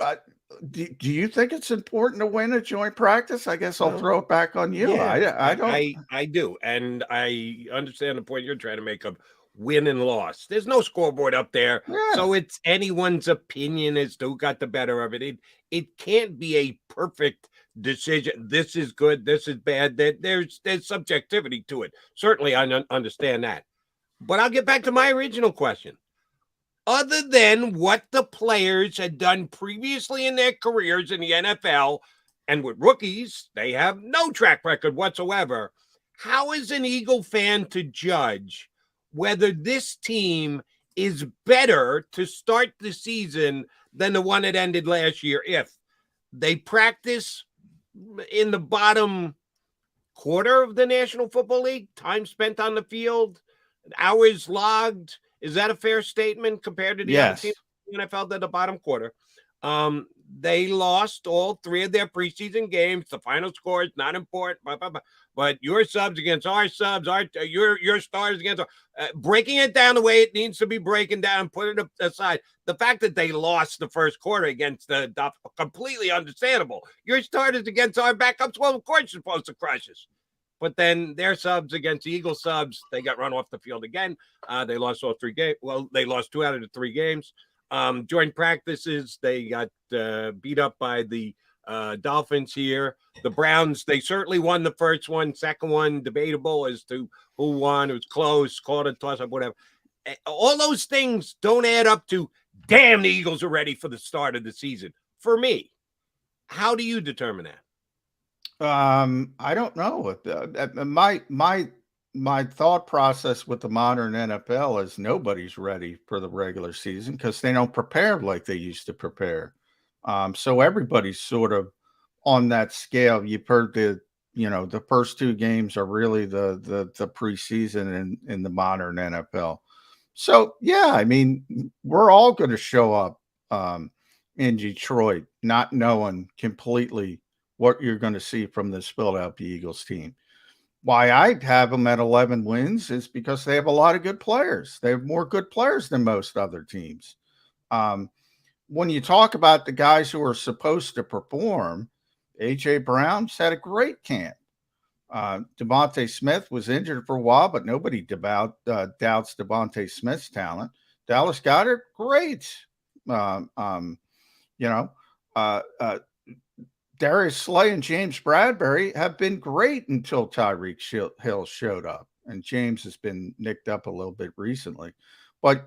Do you think it's important to win a joint practice? I guess I'll throw it back on you. Yeah, I don't. I do, and I understand the point you're trying to make of win and loss. There's no scoreboard up there, so it's anyone's opinion as to who got the better of it. It can't be a perfect decision. This is good. This is bad. There's subjectivity to it. Certainly, I understand that. But I'll get back to my original question. Other than what the players had done previously in their careers in the NFL, and with rookies, they have no track record whatsoever. How is an Eagle fan to judge whether this team is better to start the season than the one that ended last year? If they practice in the bottom quarter of the National Football League, time spent on the field, hours logged, is that a fair statement compared to the other teams in the NFL at the bottom quarter? They lost all 3 of their preseason games. The final score is not important, but your subs against our subs, your stars against breaking it down the way it needs to be breaking down, put it aside. The fact that they lost the first quarter against the Dolphins, completely understandable. Your starters against our backups, well, of course you're supposed to crush us. But then their subs against the Eagles subs, they got run off the field again. They lost all 3 games. Well, they lost 2 out of the 3 games. Joint practices, they got beat up by the Dolphins here. The Browns, they certainly won the first one. Second one, debatable as to who won. It was close, called a toss-up, whatever. All those things don't add up to, damn, the Eagles are ready for the start of the season. For me, how do you determine that? I don't know. My thought process with the modern NFL is nobody's ready for the regular season because they don't prepare like they used to prepare. So everybody's sort of on that scale. You've heard the first 2 games are really the preseason in the modern NFL. So yeah, I mean, we're all going to show up in Detroit not knowing completely what you're going to see from this Philadelphia Eagles team. Why I have them at 11 wins is because they have a lot of good players. They have more good players than most other teams. When you talk about the guys who are supposed to perform, A.J. Brown's had a great camp. Devontae Smith was injured for a while, but nobody doubts Devontae Smith's talent. Dallas Goedert, great. Darius Slay and James Bradbury have been great until Tyreek Hill showed up. And James has been nicked up a little bit recently. But,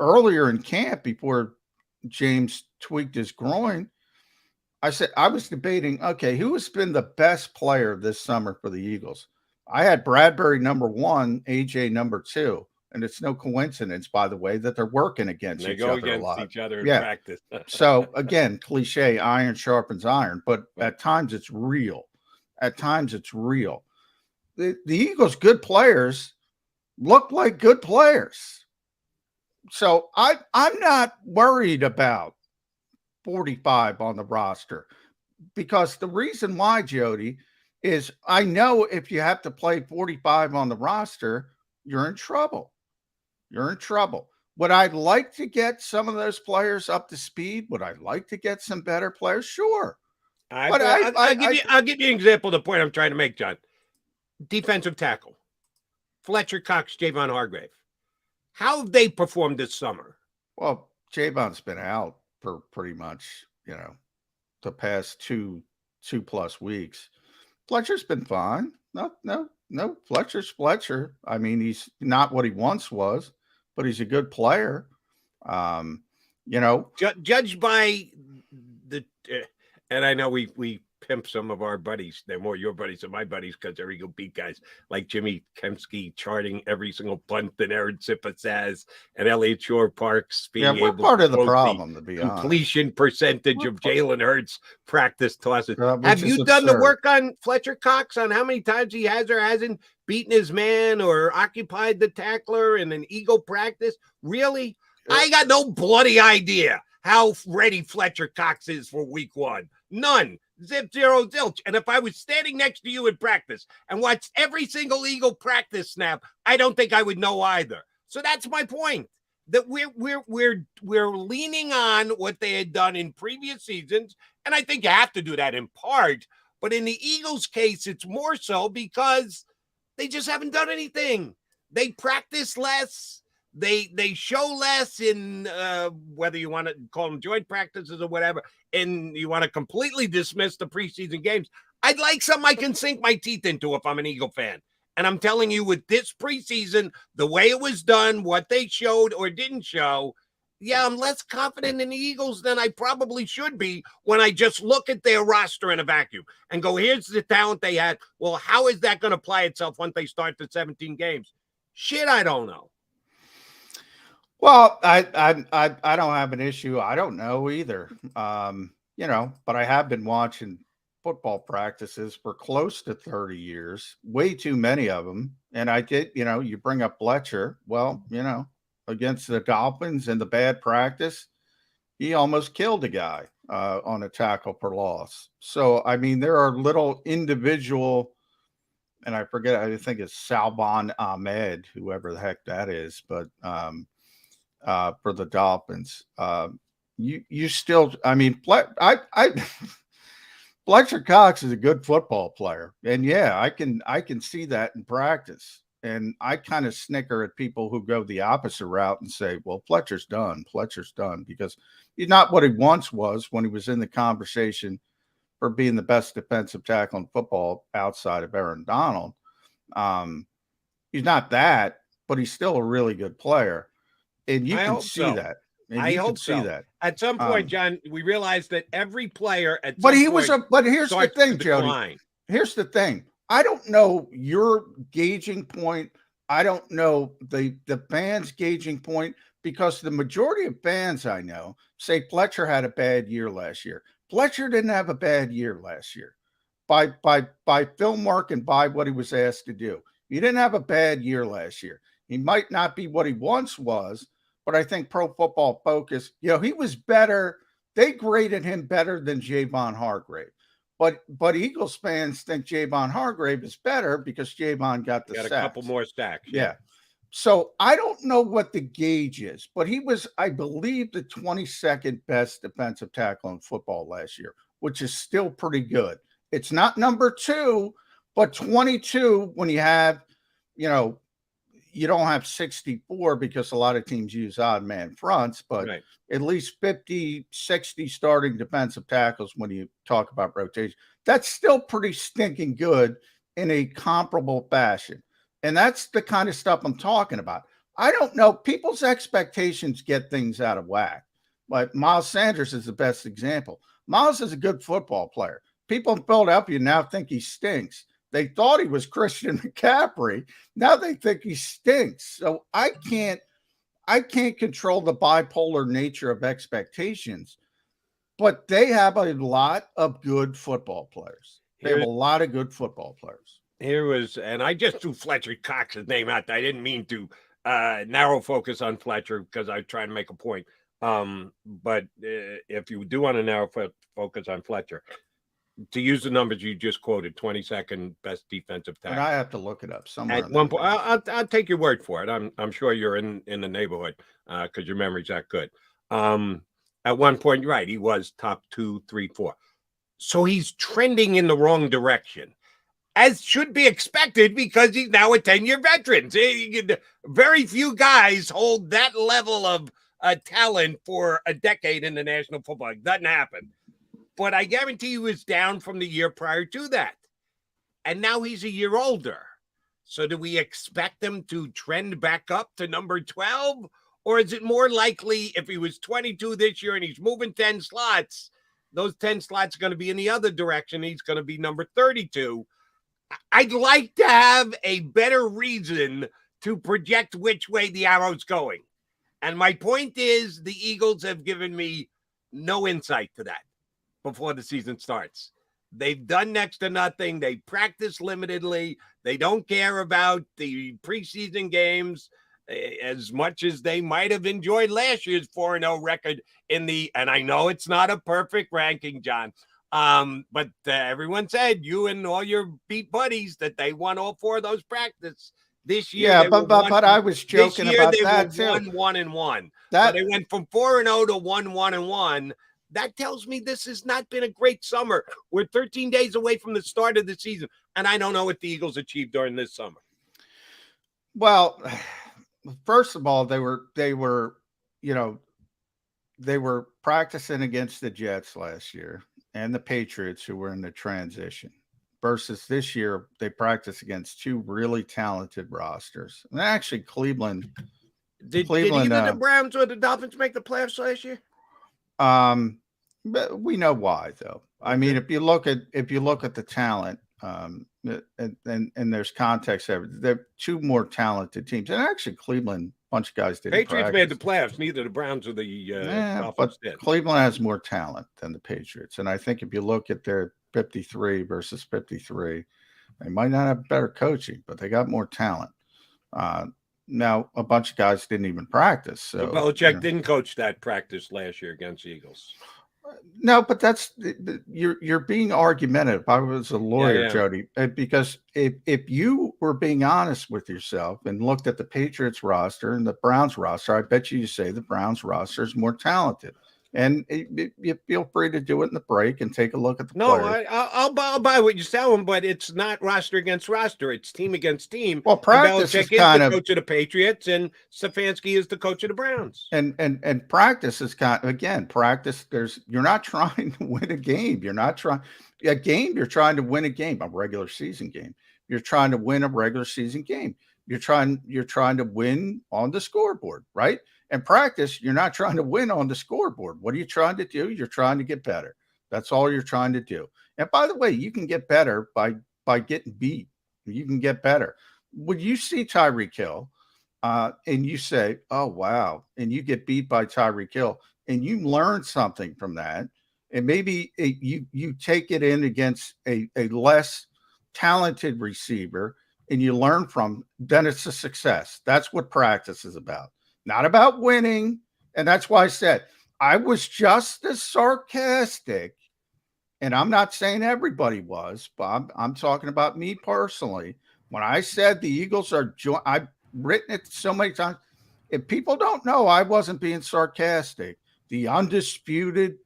earlier in camp, before James tweaked his groin, I was debating, okay, who has been the best player this summer for the Eagles? I had Bradbury number 1, AJ number 2. And it's no coincidence, by the way, that they're working against each other a lot. They go against each other in practice. So, again, cliche, iron sharpens iron. But at times it's real. The Eagles' good players look like good players. So I'm not worried about 45 on the roster, because the reason why, Jody, is I know if you have to play 45 on the roster, you're in trouble. Would I like to get some of those players up to speed? Would I like to get some better players? Sure. I'll give you an example of the point I'm trying to make, John. Defensive tackle, Fletcher Cox, Javon Hargrave. How have they performed this summer? Well, Javon's been out for pretty much, the past two plus weeks. Fletcher's been fine. No, Fletcher's Fletcher. I mean, he's not what he once was, but he's a good player. Judged by and I know we pimp some of our buddies. They're more your buddies than my buddies because they're Eagle beat guys like Jimmy Kempski charting every single punt that Aaron Sippa says, and Elliott Shore Parks being able part to of the problem, to be completion percentage of Jalen Hurts practice tosses. Have you absurd. done the work on Fletcher Cox on how many times he has or hasn't beaten his man or occupied the tackler in an Eagle practice? Really? I got no bloody idea how ready Fletcher Cox is for week 1. None. Zip, zero, zilch. And if I was standing next to you in practice and watched every single Eagle practice snap, I don't think I would know either. So that's my point. That we're leaning on what they had done in previous seasons, and I think you have to do that in part. But in the Eagles' case, it's more so because they just haven't done anything. They practice less. They show less in whether you want to call them joint practices or whatever, and you want to completely dismiss the preseason games. I'd like something I can sink my teeth into if I'm an Eagle fan. And I'm telling you, with this preseason, the way it was done, what they showed or didn't show, yeah, I'm less confident in the Eagles than I probably should be when I just look at their roster in a vacuum and go, here's the talent they had. Well, how is that going to apply itself once they start the 17 games? Shit, I don't know. Well, I don't have an issue. I don't know either. But I have been watching football practices for close to 30 years, way too many of them. And I did, you bring up Fletcher. Well, against the Dolphins in the bad practice, he almost killed a guy on a tackle for loss. So, I mean, there are little individual, and I forget, I think it's Salvan Ahmed, whoever the heck that is, but for the Dolphins, you still, I mean, Fletcher Cox is a good football player, and yeah, I can see that in practice. And I kind of snicker at people who go the opposite route and say, well, Fletcher's done, because he's not what he once was when he was in the conversation for being the best defensive tackle in football outside of Aaron Donald. He's not that, but he's still a really good player. And you can see that. I hope so. At some point, John, we realized that every player at but some he point was but here's the thing, decline. Jody. Here's the thing. I don't know your gauging point. I don't know the fans' gauging point, because the majority of fans I know say Fletcher had a bad year last year. Fletcher didn't have a bad year last year by film work and by what he was asked to do. He didn't have a bad year last year. He might not be what he once was, but I think Pro Football Focus, he was better. They graded him better than Javon Hargrave. But Eagles fans think Javon Hargrave is better because Javon got the sacks. A couple more stacks. Yeah. So I don't know what the gauge is, but he was, I believe, the 22nd best defensive tackle in football last year, which is still pretty good. It's not number 2, But 22, when you have, you know, you don't have 64 because a lot of teams use odd man fronts, but at least 50, 60 starting defensive tackles when you talk about rotation. That's still pretty stinking good in a comparable fashion. And that's the kind of stuff I'm talking about. I don't know. People's expectations get things out of whack. But Miles Sanders is the best example. Miles is a good football player. People in Philadelphia now think he stinks. They thought he was Christian McCaffrey. Now they think he stinks. So I can't control the bipolar nature of expectations, but they have a lot of good football players. They have a lot of good football players. Here was, and I just threw Fletcher Cox's name out there. I didn't mean to narrow focus on Fletcher because I was trying to make a point. But if you do want to narrow focus on Fletcher, to use the numbers you just quoted, 22nd best defensive tackle. And I have to look it up somewhere. At one point, I'll take your word for it. I'm sure you're in the neighborhood because your memory's that good. At one point, you're right, he was top 2, 3, 4. So he's trending in the wrong direction, as should be expected because he's now a 10-year veteran. Very few guys hold that level of talent for a decade in the National Football League. Doesn't happen. But I guarantee he was down from the year prior to that. And now he's a year older. So do we expect him to trend back up to number 12? Or is it more likely if he was 22 this year and he's moving 10 slots, those 10 slots are going to be in the other direction. He's going to be number 32. I'd like to have a better reason to project which way the arrow's going. And my point is the Eagles have given me no insight to that before the season starts. They've done next to nothing. They practice limitedly. They don't care about the preseason games as much as they might have enjoyed last year's 4-0 record in the, and I know it's not a perfect ranking, John, but everyone said, you and all your beat buddies, that they won all 4 of those practice this year. Yeah, but I was joking about that too. 1-1-1. So they went from 4-0 to 1-1-1. That tells me this has not been a great summer. We're 13 days away from the start of the season, and I don't know what the Eagles achieved during this summer. Well, first of all, they were practicing against the Jets last year and the Patriots, who were in the transition, versus this year they practice against 2 really talented rosters. And actually, Cleveland. Did either the Browns or the Dolphins make the playoffs last year? But we know why, though. I mean, if you look at the talent, and there's context there, they're 2 more talented teams. And actually, Cleveland, a bunch of guys didn't. Patriots made the playoffs. Neither the Browns or the Dolphins did. Cleveland has more talent than the Patriots, and I think if you look at their 53 versus 53, they might not have better coaching, but they got more talent. Now, a bunch of guys didn't even practice. So Belichick didn't coach that practice last year against the Eagles. No, but that's you're being argumentative. I was a lawyer, Jody, because if you were being honest with yourself and looked at the Patriots roster and the Browns roster, I bet you say the Browns roster is more talented. And you feel free to do it in the break and take a look at the players. I'll buy what you're selling, but it's not roster against roster. It's team against team. Well, practice is kind of the coach of the Patriots, and Stefanski is the coach of the Browns. And practice is practice. You're not trying to win a game. You're not trying a game. You're trying to win a game, a regular season game. You're trying to win a regular season game. You're trying to win on the scoreboard, right? And practice, you're not trying to win on the scoreboard. What are you trying to do? You're trying to get better. That's all you're trying to do. And by the way, you can get better by getting beat. You can get better. When you see Tyreek Hill and you say, oh, wow, and you get beat by Tyreek Hill and you learn something from that, and maybe you take it in against a less talented receiver and you learn from, then it's a success. That's what practice is about. Not about winning. And that's why I said I was just as sarcastic. And I'm not saying everybody was, but I'm talking about me personally. When I said the Eagles are I've written it so many times. If people don't know, I wasn't being sarcastic. The undisputed,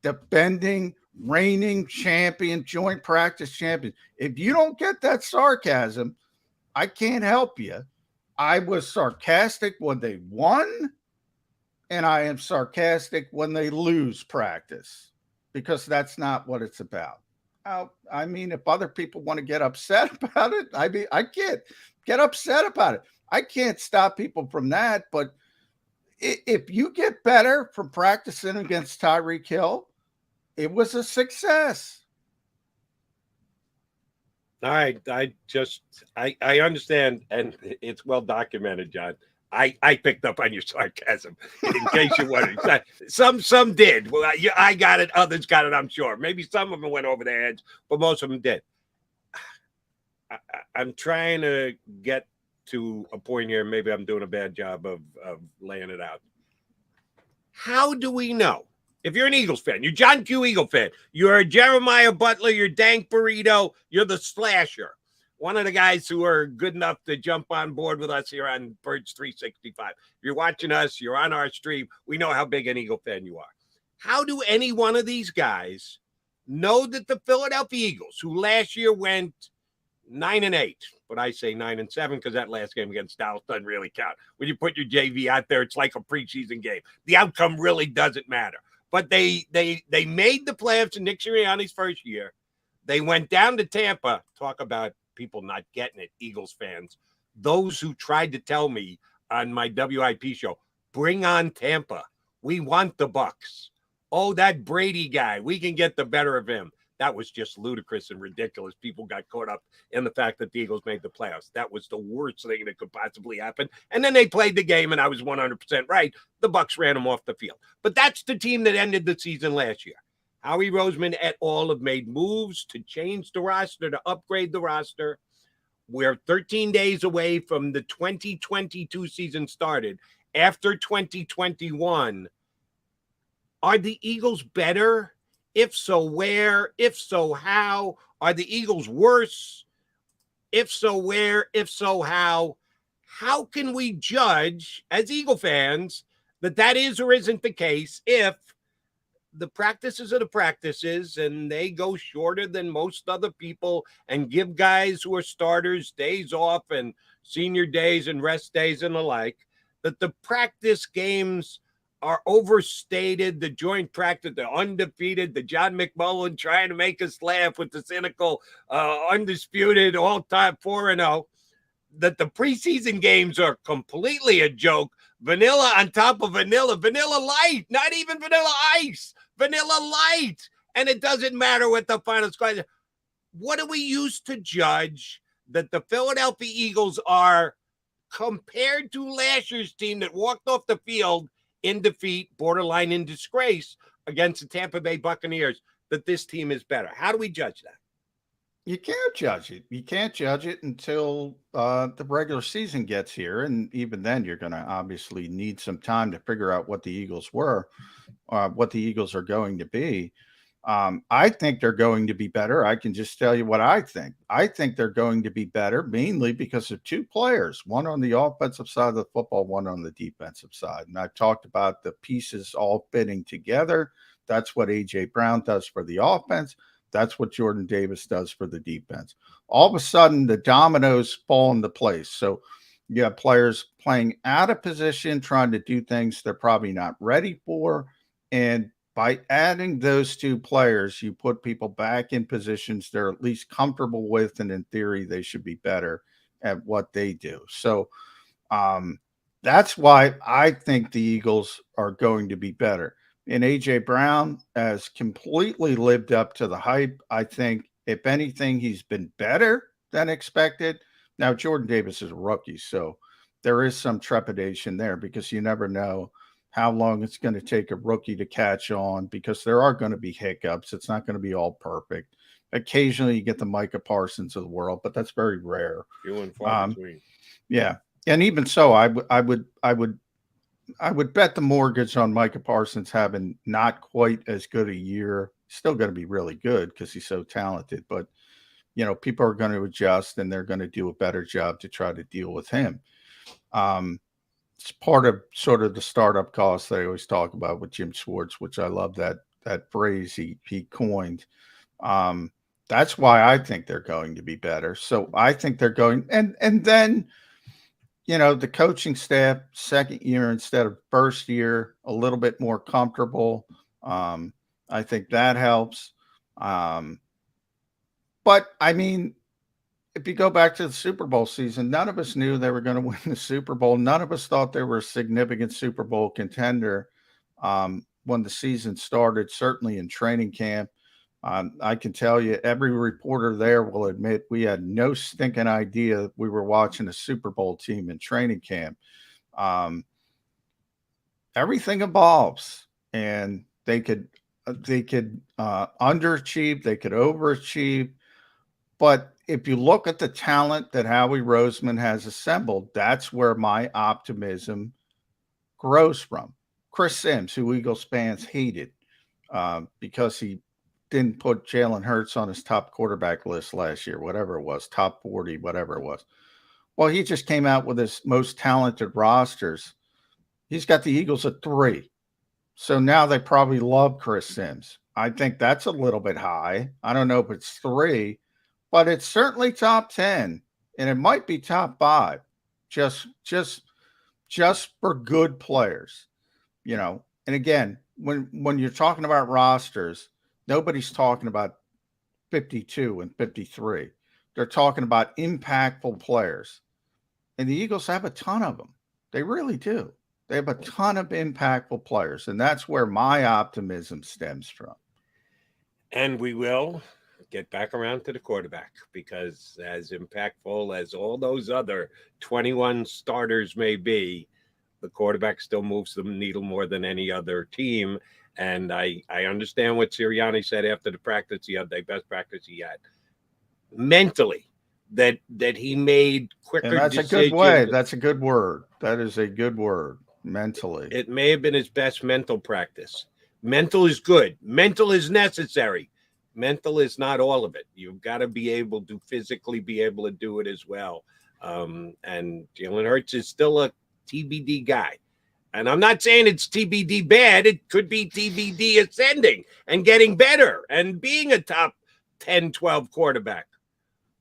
defending, reigning champion, joint practice champion. If you don't get that sarcasm, I can't help you. I was sarcastic when they won, and I am sarcastic when they lose practice, because that's not what it's about. I mean, if other people want to get upset about it, I get upset about it. I can't stop people from that. But if you get better from practicing against Tyreek Hill, it was a success. All right. I understand, and it's well documented, John. I picked up on your sarcasm, in case you wondered. Some did. Well, I got it. Others got it, I'm sure. Maybe some of them went over their heads, but most of them did. I'm trying to get to a point here. Maybe I'm doing a bad job of laying it out. How do we know? If you're an Eagles fan, you're John Q. Eagle fan, you're a Jeremiah Butler, you're Dank Burrito, you're the Slasher. One of the guys who are good enough to jump on board with us here on Birds 365. If you're watching us, you're on our stream, we know how big an Eagle fan you are. How do any one of these guys know that the Philadelphia Eagles, who last year went 9-8, but I say 9-7 because that last game against Dallas doesn't really count. When you put your JV out there, it's like a preseason game. The outcome really doesn't matter. But they made the playoffs in Nick Sirianni's first year. They went down to Tampa. Talk about people not getting it, Eagles fans. Those who tried to tell me on my WIP show, bring on Tampa. We want the Bucks. Oh, that Brady guy, we can get the better of him. That was just ludicrous and ridiculous. People got caught up in the fact that the Eagles made the playoffs. That was the worst thing that could possibly happen. And then they played the game, and I was 100% right. The Bucks ran them off the field. But that's the team that ended the season last year. Howie Roseman et al. Have made moves to change the roster, to upgrade the roster. We're 13 days away from the 2022 season started. After 2021, are the Eagles better? If so, where? If so, how? Are the Eagles worse? If so, where? If so, how? How can we judge as Eagle fans that is or isn't the case if the practices are the practices and they go shorter than most other people and give guys who are starters days off and senior days and rest days and the like, that the practice games are overstated, the joint practice, the undefeated, the John McMullen trying to make us laugh with the cynical, undisputed, all-time 4-0, that the preseason games are completely a joke. Vanilla on top of vanilla, vanilla light, not even vanilla ice, vanilla light. And it doesn't matter what the final score is. What do we use to judge that the Philadelphia Eagles are compared to last year's team that walked off the field in defeat, borderline in disgrace against the Tampa Bay Buccaneers, that this team is better? How do we judge that? You can't judge it. You can't judge it until the regular season gets here. And even then, you're going to obviously need some time to figure out what the Eagles were, what the Eagles are going to be. I think they're going to be better. I can just tell you what I think. I think they're going to be better mainly because of two players, one on the offensive side of the football, one on the defensive side. And I've talked about the pieces all fitting together. That's what A.J. Brown does for the offense. That's what Jordan Davis does for the defense. All of a sudden, the dominoes fall into place. So you have players playing out of position, trying to do things they're probably not ready for. And by adding those two players, you put people back in positions they're at least comfortable with, and in theory, they should be better at what they do. So that's why I think the Eagles are going to be better. And A.J. Brown has completely lived up to the hype. I think, if anything, he's been better than expected. Now, Jordan Davis is a rookie, so there is some trepidation there because you never know how long it's going to take a rookie to catch on, because there are going to be hiccups. It's not going to be all perfect. Occasionally you get the Micah Parsons of the world, but that's very rare. Few and far between. Yeah. And even so, I would bet the mortgage on Micah Parsons having not quite as good a year. Still going to be really good because he's so talented, but people are going to adjust and they're going to do a better job to try to deal with him. It's part of sort of the startup costs that I always talk about with Jim Schwartz, which I love that phrase he coined. That's why I think they're going to be better. So I think they're going, and then, you know, the coaching staff, second year instead of first year, a little bit more comfortable. I think that helps. But I mean, if you go back to the Super Bowl season, none of us knew they were going to win the Super Bowl. None of us thought they were a significant Super Bowl contender when the season started, certainly in training camp. I can tell you, every reporter there will admit we had no stinking idea we were watching a Super Bowl team in training camp. Everything evolves, and they could underachieve, they could overachieve. But if you look at the talent that Howie Roseman has assembled, that's where my optimism grows from. Chris Sims, who Eagles fans hated because he didn't put Jalen Hurts on his top quarterback list last year, whatever it was, top 40, whatever it was. Well, he just came out with his most talented rosters. He's got the Eagles at 3. So now they probably love Chris Sims. I think that's a little bit high. I don't know if it's 3, but it's certainly top 10, and it might be top 5, just for good players, you know. And again, when you're talking about rosters, nobody's talking about 52 and 53. They're talking about impactful players. And the Eagles have a ton of them. They really do. They have a ton of impactful players, and that's where my optimism stems from. And we will get back around to the quarterback, because as impactful as all those other 21 starters may be, the quarterback still moves the needle more than any other team. And I understand what Sirianni said after the practice. He had the best practice he had. Mentally, that he made quicker decisions. That's a good way. That's a good word. That is a good word, mentally. It may have been his best mental practice. Mental is good. Mental is necessary. Mental is not all of it. You've got to be able to physically be able to do it as well. And Jalen Hurts is still a TBD guy. And I'm not saying it's TBD bad. It could be TBD ascending and getting better and being a top 10, 12 quarterback.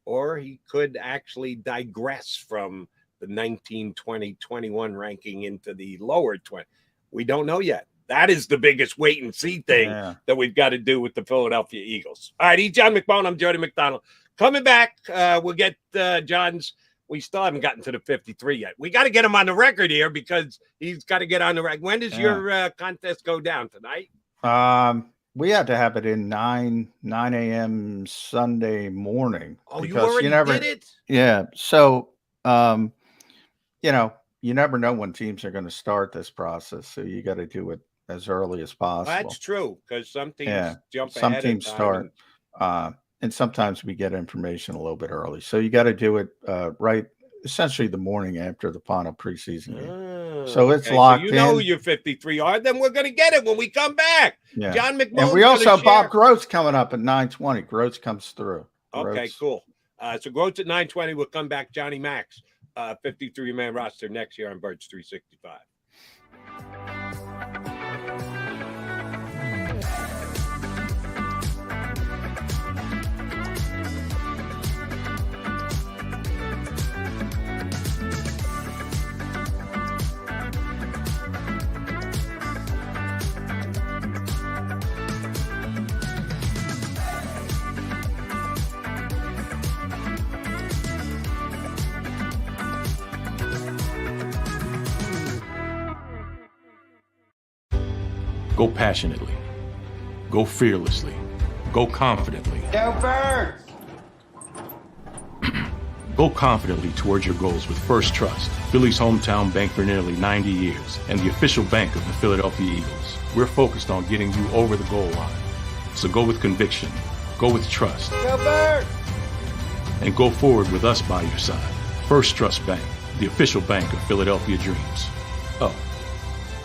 Or he could actually digress from the 19, 20, 21 ranking into the lower 20. We don't know yet. That is the biggest wait and see thing that we've got to do with the Philadelphia Eagles. All right, he's John McMullen. I'm Jody McDonald. Coming back, we'll get John's. We still haven't gotten to the 53 yet. We got to get him on the record here, because he's got to get on the record. When does your contest go down tonight? We had to have it in 9 a.m. Sunday morning. Oh, you already did it? Yeah. So, you know, you never know when teams are going to start this process. So you got to do it as early as possible. Well, that's true, because some teams jump ahead. Some teams start. And sometimes we get information a little bit early. So you got to do it right, essentially the morning after the final preseason game. So it's locked in. So you know who your 53 are, then we're going to get it when we come back. Yeah. John McMullen. And we also have Bob Grotz coming up at 9:20. Grotz comes through. Okay, cool. So Grotz at 9:20. We'll come back. Johnny Max, 53-man roster next year on Birds 365. Go passionately. Go fearlessly. Go confidently. Go Birds! Go confidently towards your goals with First Trust, Philly's hometown bank for nearly 90 years and the official bank of the Philadelphia Eagles. We're focused on getting you over the goal line. So go with conviction. Go with trust. Go Birds! And go forward with us by your side. First Trust Bank, the official bank of Philadelphia dreams. Oh,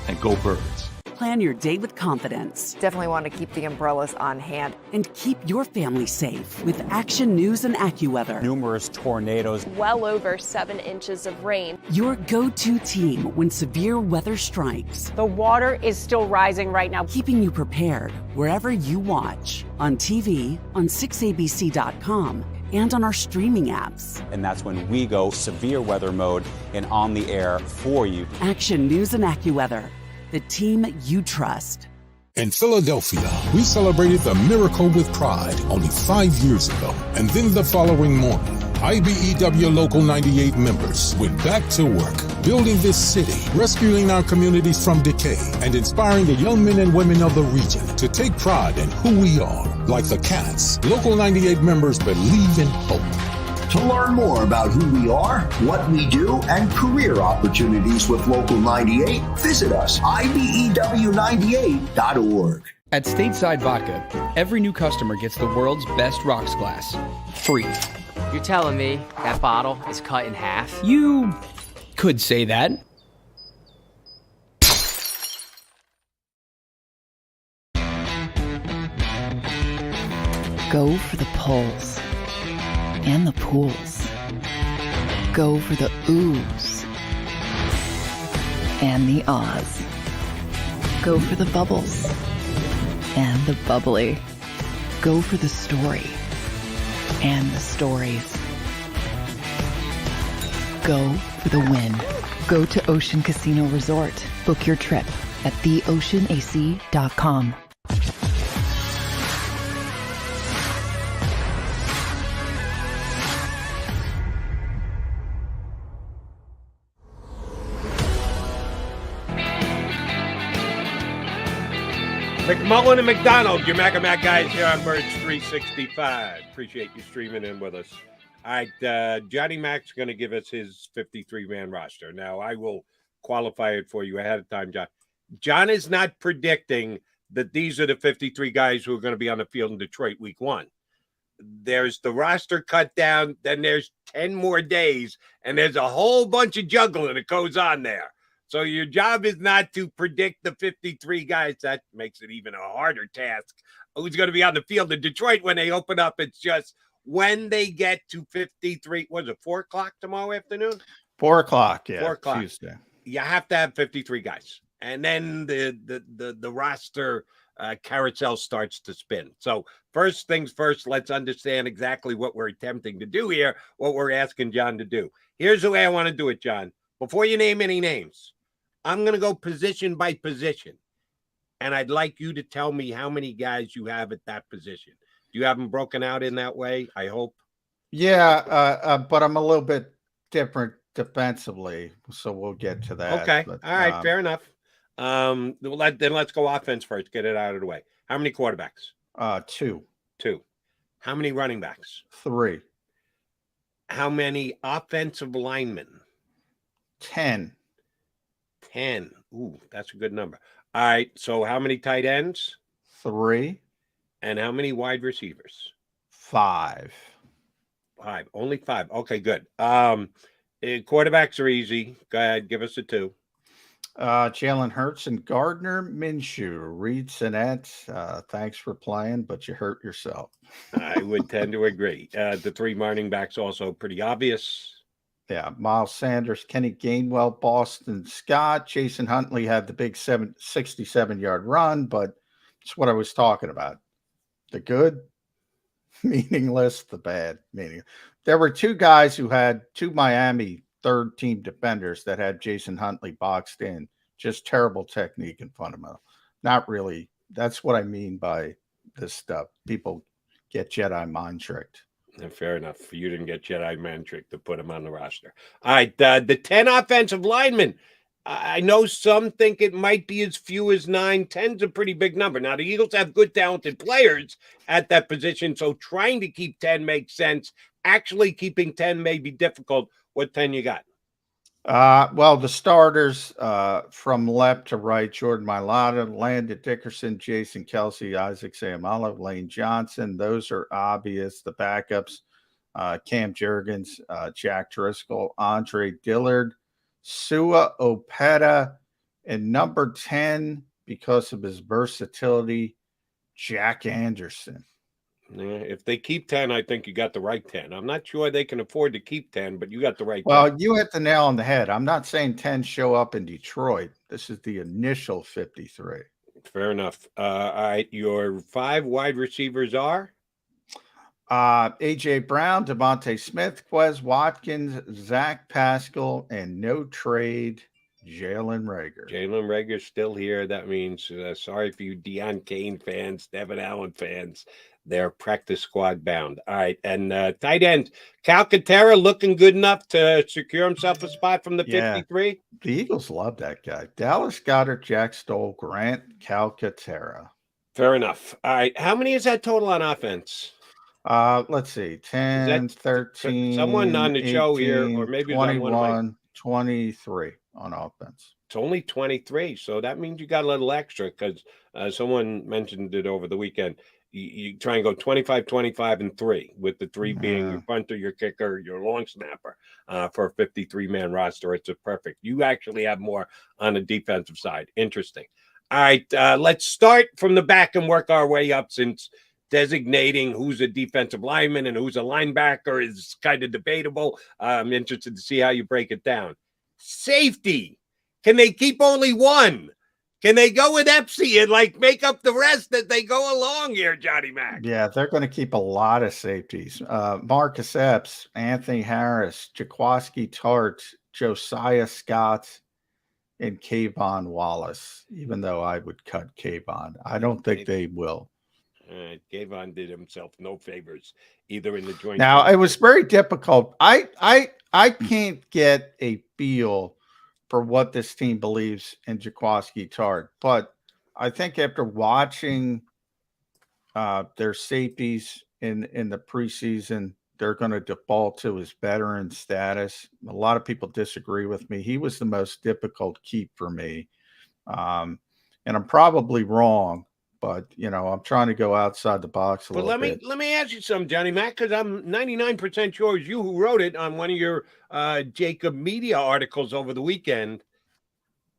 and go Birds. plan your day with confidence. Definitely want to keep the umbrellas on hand. And keep your family safe with Action News and AccuWeather. Numerous tornadoes. Well over 7 inches of rain. Your go-to team when severe weather strikes. The water is still rising right now. Keeping you prepared wherever you watch. On TV, on 6abc.com, and on our streaming apps. And that's when we go severe weather mode and on the air for you. Action News and AccuWeather, the team you trust. In Philadelphia, we celebrated the miracle with pride only 5 years ago. And then the following morning, IBEW Local 98 members went back to work, building this city, rescuing our communities from decay, and inspiring the young men and women of the region to take pride in who we are. Like the Cats, Local 98 members believe in hope. To learn more about who we are, what we do, and career opportunities with Local 98, visit us, IBEW98.org. At Stateside Vodka, every new customer gets the world's best rocks glass, free. You're telling me that bottle is cut in half? You could say that. Go for the poles and the pools. Go for the oohs and the ahs. Go for the bubbles and the bubbly. Go for the story and the stories. Go for the win. Go to Ocean Casino Resort. Book your trip at theoceanac.com. McMullen and McDonald, your Mac and Mac guys here on Birds 365. Appreciate you streaming in with us. All right, Johnny Mac's going to give us his 53-man roster. Now, I will qualify it for you ahead of time, John. John is not predicting that these are the 53 guys who are going to be on the field in Detroit week 1. There's the roster cut down, then there's 10 more days, and there's a whole bunch of juggling that goes on there. So your job is not to predict the 53 guys. That makes it even a harder task. Who's going to be on the field in Detroit when they open up? It's just when they get to 53. Was it 4 o'clock tomorrow afternoon? 4 o'clock, yeah. 4 o'clock. Tuesday. You have to have 53 guys. And then the roster carousel starts to spin. So first things first, let's understand exactly what we're attempting to do here, what we're asking John to do. Here's the way I want to do it, John. Before you name any names, I'm going to go position by position, and I'd like you to tell me how many guys you have at that position. Do you have them broken out in that way, I hope? Yeah, but I'm a little bit different defensively, so we'll get to that. Okay, but, all right, fair enough. Then let's go offense first, get it out of the way. How many quarterbacks? 2. 2. How many running backs? 3. How many offensive linemen? 10. 10. Ooh, that's a good number. All right. So how many tight ends? 3. And how many wide receivers? 5. 5. Only 5. Okay, good. Quarterbacks are easy. Go ahead. Give us a 2. Jalen Hurts and Gardner Minshew. Reed Sinnett, thanks for playing, but you hurt yourself. I would tend to agree. The 3 running backs also pretty obvious. Yeah, Miles Sanders, Kenny Gainwell, Boston Scott, Jason Huntley had the big 67-yard run, but it's what I was talking about. The good, meaningless, the bad, meaningless. There were 2 guys who had 2 Miami third-team defenders that had Jason Huntley boxed in. Just terrible technique and fundamental. Not really. That's what I mean by this stuff. People get Jedi mind tricked. Fair enough. You didn't get Jedi man trick to put him on the roster. All right. The 10 offensive linemen. I know some think it might be as few as 9. 10's a pretty big number. Now, the Eagles have good, talented players at that position, so trying to keep 10 makes sense. Actually, keeping 10 may be difficult. What 10 you got? Well, the starters from left to right, Jordan Mailata, Landon Dickerson, Jason Kelsey, Isaac Seumalo, Lane Johnson. Those are obvious. The backups, Cam Jurgens, Jack Driscoll, Andre Dillard, Sua Opeta, and number 10, because of his versatility, Jack Anderson. Yeah, if they keep 10, I think you got the right 10. I'm not sure they can afford to keep 10, but you got the right 10. Well, you hit the nail on the head. I'm not saying 10 show up in Detroit. This is the initial 53. Fair enough. All right, your 5 wide receivers are? A.J. Brown, Devontae Smith, Quez Watkins, Zach Pascal, and no trade, Jalen Reagor. Jalen Reagor's still here. That means, sorry for you Deion Kane fans, Devin Allen fans. They're practice squad bound. All right, and tight end, Calcaterra looking good enough to secure himself a spot from the 53? The Eagles love that guy. Dallas Goedert, Jack Stoll, Grant Calcaterra. Fair enough. All right, how many is that total on offense? Let's see, 10, 13, someone on the 18, show here, or maybe 21, 23 on offense. It's only 23, so that means you got a little extra because someone mentioned it over the weekend. You try and go 25, 25, and 3, with the 3 being your punter, your kicker, your long snapper for a 53-man roster. It's a perfect. You actually have more on the defensive side. Interesting. All right, let's start from the back and work our way up, since designating who's a defensive lineman and who's a linebacker is kind of debatable. I'm interested to see how you break it down. Safety. Can they keep only one? Can they go with Epsy and make up the rest as they go along here, Johnny Mac? Yeah, they're going to keep a lot of safeties. Marcus Epps, Anthony Harris, Jaquaski Tart, Josiah Scott, and Kayvon Wallace, even though I would cut Kayvon. I don't think they will. Kayvon did himself no favors either in the joint. Now, it was very difficult. I can't get a feel for what this team believes in Jaquaski Tart, but I think after watching their safeties in the preseason, they're going to default to his veteran status. A lot of people disagree with me. He was the most difficult keep for me, and I'm probably wrong. But, I'm trying to go outside the box a little bit. Let me ask you something, Johnny Mac, because I'm 99% sure it's you who wrote it on one of your JAKIB media articles over the weekend.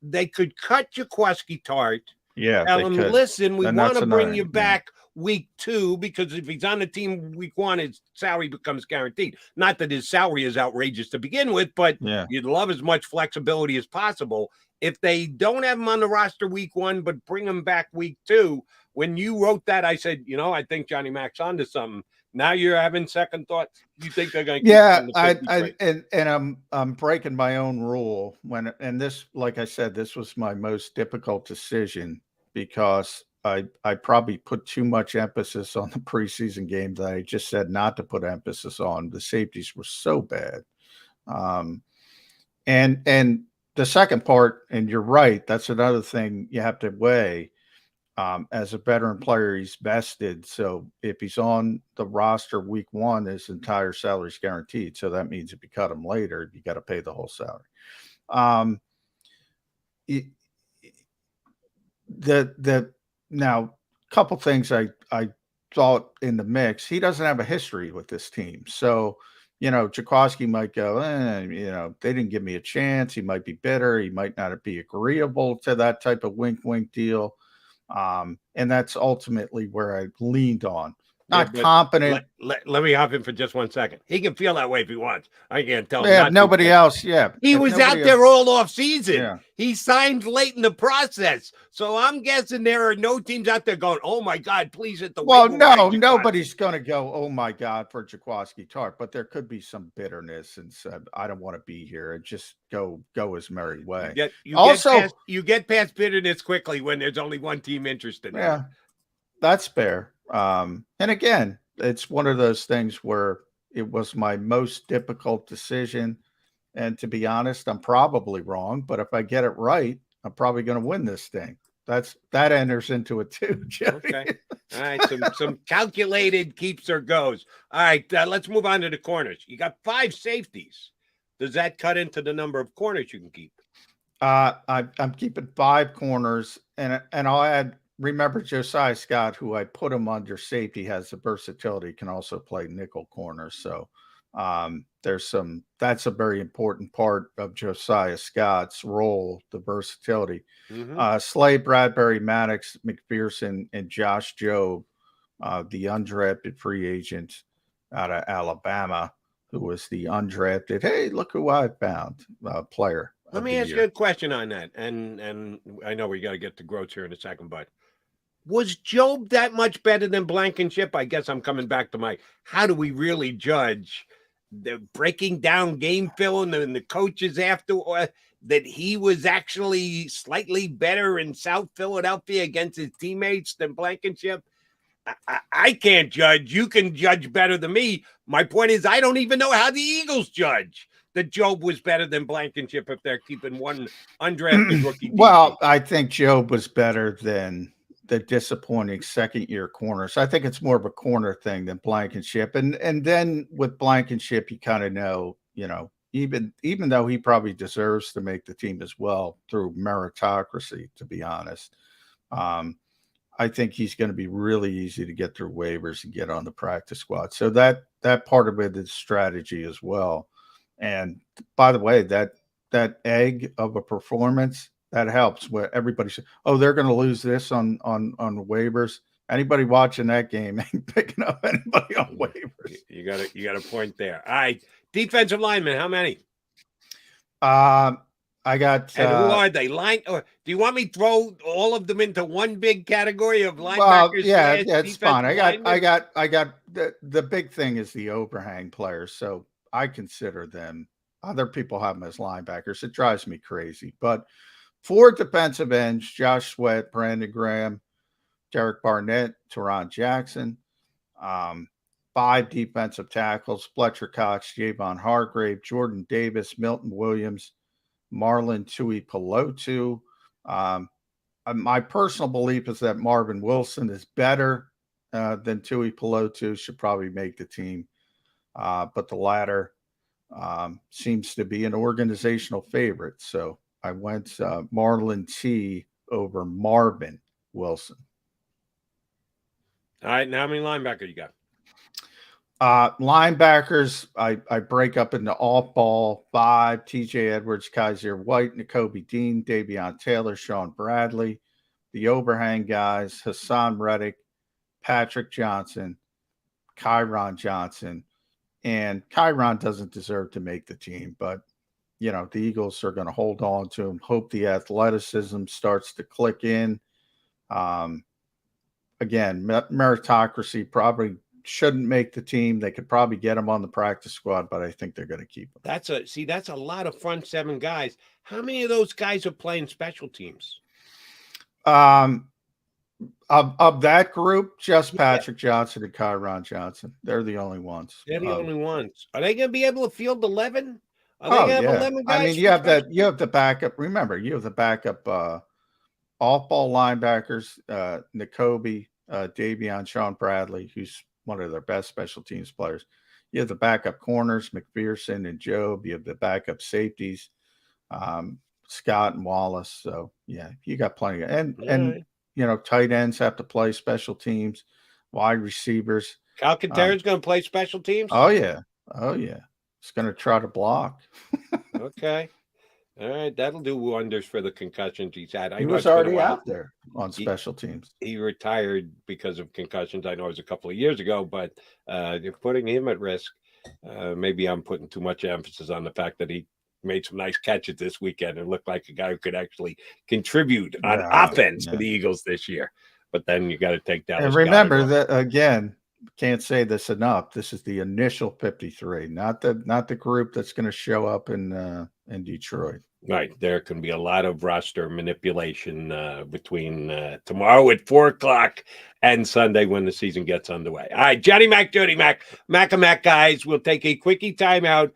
They could cut Jaquaski Tart. Yeah, tell him, listen, we want to bring you back week 2, because if he's on the team week 1, his salary becomes guaranteed. Not that his salary is outrageous to begin with, but you'd love as much flexibility as possible. If they don't have him on the roster week 1, but bring him back week 2, when you wrote that, I said, I think Johnny Mac's onto something. Now you're having second thoughts. You think they're going to? Yeah, I'm breaking my own rule and this, like I said, this was my most difficult decision because I probably put too much emphasis on the preseason game that I just said not to put emphasis on. The safeties were so bad, and the second part, and you're right, that's another thing you have to weigh. As a veteran player, he's vested. So if he's on the roster week 1, his entire salary is guaranteed. So that means if you cut him later, you got to pay the whole salary. Now, a couple things I thought in the mix. He doesn't have a history with this team. So, Jaquaski might go, they didn't give me a chance. He might be bitter. He might not be agreeable to that type of wink deal. And that's ultimately where I leaned on. Not confident. Let me hop in for just 1 second. He can feel that way if he wants. I can't tell him. Yeah, nobody else. Yeah. He was out there all off season. Yeah. He signed late in the process. So I'm guessing there are no teams out there going, oh my God, please hit the Well, no, nobody's going to go, oh my God, for Jaquaski Tart, but there could be some bitterness and said, I don't want to be here, and just go his merry way. You get past bitterness quickly when there's only one team interested. Yeah, that's fair. And again, it's one of those things where it was my most difficult decision. And to be honest, I'm probably wrong, but if I get it right, I'm probably going to win this thing. That enters into it too, Jimmy. Okay. All right. Some calculated keeps or goes. All right. Let's move on to the corners. You got 5 safeties. Does that cut into the number of corners you can keep? I'm keeping 5 corners, and I'll add. Remember Josiah Scott, who I put him under safety, has the versatility, can also play nickel corner. So That's a very important part of Josiah Scott's role, the versatility. Slade, Bradbury, Maddox, McPherson, and Josh Jobe, the undrafted free agent out of Alabama, who was the undrafted, hey, look who I found, player. Let me ask you a question on that. And I know we got to get to Grotz here in a second, but was Jobe that much better than Blankenship? I guess I'm coming back to how do we really judge the breaking down game film and the coaches after that he was actually slightly better in South Philadelphia against his teammates than Blankenship? I can't judge. You can judge better than me. My point is, I don't even know how the Eagles judge that Jobe was better than Blankenship if they're keeping one undrafted rookie. Well, I think Jobe was better than the disappointing second-year corners. I think it's more of a corner thing than Blankenship. And then with Blankenship, you kind of know, even though he probably deserves to make the team as well through meritocracy, to be honest, I think he's going to be really easy to get through waivers and get on the practice squad. So that part of it is strategy as well. And by the way, that egg of a performance, that helps. Where everybody says, "Oh, they're going to lose this on waivers." Anybody watching that game ain't picking up anybody on waivers. You got a point there. All right, defensive linemen, how many? I got. And who are they? Or do you want me to throw all of them into one big category of linebackers? Well, yeah, it's fine. I got the big thing is the overhang players, so I consider them. Other people have them as linebackers. It drives me crazy. But 4 defensive ends: Josh Sweat, Brandon Graham, Derek Barnett, Teron Jackson. 5 defensive tackles: Fletcher Cox, Javon Hargrave, Jordan Davis, Milton Williams, Marlon Tuipulotu. My personal belief is that Marvin Wilson is better than Tuipulotu, should probably make the team. But the latter seems to be an organizational favorite. So I went Marlon T over Marvin Wilson. All right, now how many linebackers you got? Linebackers, I break up into off-ball 5: TJ Edwards, Kaiser White, Nakobe Dean, Davion Taylor, Sean Bradley. The overhang guys: Hassan Reddick, Patrick Johnson, Kyron Johnson. And Kyron doesn't deserve to make the team, but, the Eagles are going to hold on to him, hope the athleticism starts to click in. Again, meritocracy probably shouldn't make the team. They could probably get him on the practice squad, but I think they're going to keep him. That's a lot of front 7 guys. How many of those guys are playing special teams? Of that group, just Patrick Johnson and Kyron Johnson. They're the only ones. They're the only ones. Are they going to be able to field 11? Are they going to have 11 guys? I mean, you have the backup. Remember, you have the backup off-ball linebackers, Nakobe, Davion, Sean Bradley, who's one of their best special teams players. You have the backup corners, McPherson and Jobe. You have the backup safeties, Scott and Wallace. So, yeah, you got plenty. And tight ends have to play special teams, wide receivers. Alcantara's going to play special teams? Oh, yeah. He's going to try to block. Okay. All right. That'll do wonders for the concussions he's had. He was already out there on special teams. He retired because of concussions. I know it was a couple of years ago, but you're putting him at risk. Maybe I'm putting too much emphasis on the fact that he made some nice catches this weekend and looked like a guy who could actually contribute on offense for the Eagles this year. But then you got to take that. And remember that, again, can't say this enough. This is the initial 53, not the group that's going to show up in Detroit. Right. There can be a lot of roster manipulation between tomorrow at 4:00 and Sunday when the season gets underway. All right, Johnny Mac, Jody Mac, Mac and Mac guys, we'll take a quickie timeout.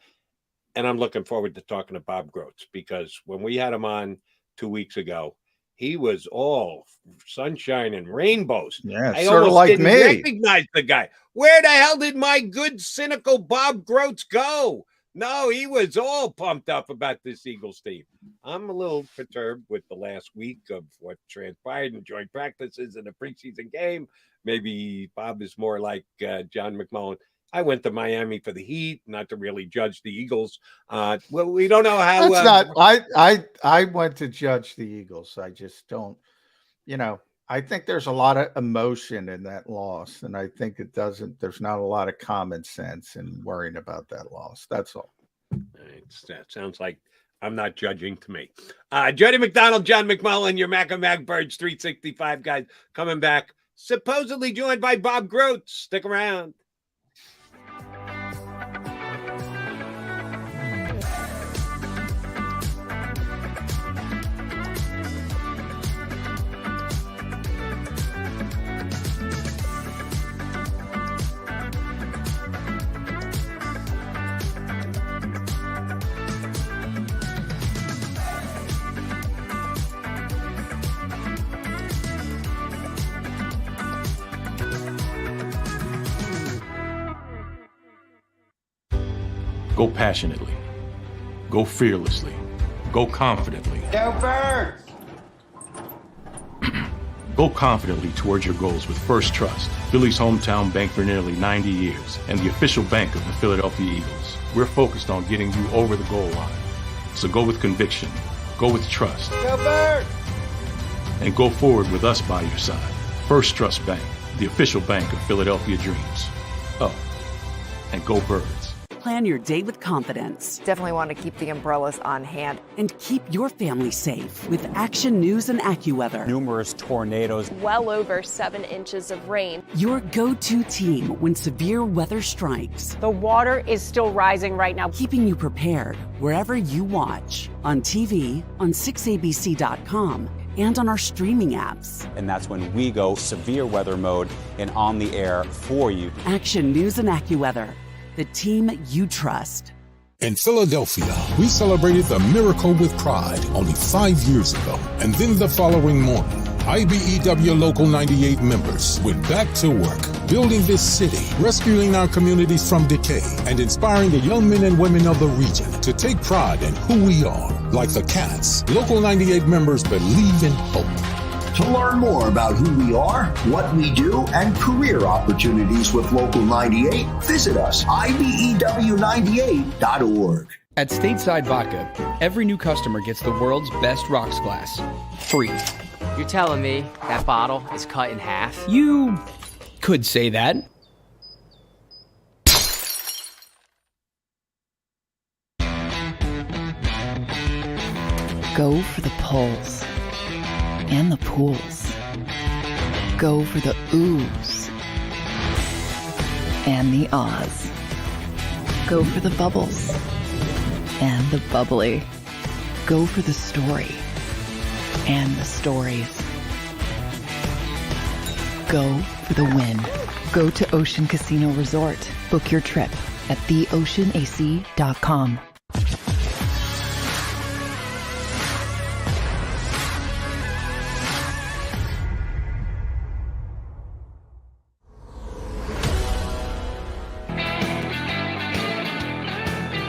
And I'm looking forward to talking to Bob Grotz, because when we had him on 2 weeks ago, he was all sunshine and rainbows. Yeah, I sort of almost like didn't me. recognize the guy. Where the hell did my good, cynical Bob Grotz go? No, he was all pumped up about this Eagles team. I'm a little perturbed with the last week of what transpired in joint practices in a preseason game. Maybe Bob is more like John McMullen. I went to Miami for the Heat, not to really judge the Eagles. Well, we don't know how. That's not. I went to judge the Eagles. I just don't. I think there's a lot of emotion in that loss, and I think there's not a lot of common sense in worrying about that loss. That's all. That sounds like I'm not judging to me. Jody McDonald, John McMullen, your Mac and Mac Birds 365 guys coming back, supposedly joined by Bob Grotz. Stick around. Go passionately. Go fearlessly. Go confidently. Go Birds! Go confidently towards your goals with First Trust, Philly's hometown bank for nearly 90 years, and the official bank of the Philadelphia Eagles. We're focused on getting you over the goal line. So go with conviction. Go with trust. Go Birds! And go forward with us by your side. First Trust Bank, the official bank of Philadelphia dreams. Oh, and go Birds. Plan your day with confidence. Definitely want to keep the umbrellas on hand. And keep your family safe with Action News and AccuWeather. Numerous tornadoes. Well over 7 inches of rain. Your go-to team when severe weather strikes. The water is still rising right now. Keeping you prepared wherever you watch. On TV, on 6abc.com, and on our streaming apps. And that's when we go severe weather mode and on the air for you. Action News and AccuWeather. The team you trust. In Philadelphia, we celebrated the miracle with pride only 5 years ago. And then the following morning, IBEW Local 98 members went back to work, building this city, rescuing our communities from decay, and inspiring the young men and women of the region to take pride in who we are. Like the Cats, Local 98 members believe in hope. To learn more about who we are, what we do, and career opportunities with Local 98, visit us, IBEW98.org. At Stateside Vodka, every new customer gets the world's best rocks glass, free. You're telling me that bottle is cut in half? You could say that. Go for the poles and the pools. Go for the oohs and the ahs. Go for the bubbles and the bubbly. Go for the story and the stories. Go for the win. Go to Ocean Casino Resort. Book your trip at theoceanac.com.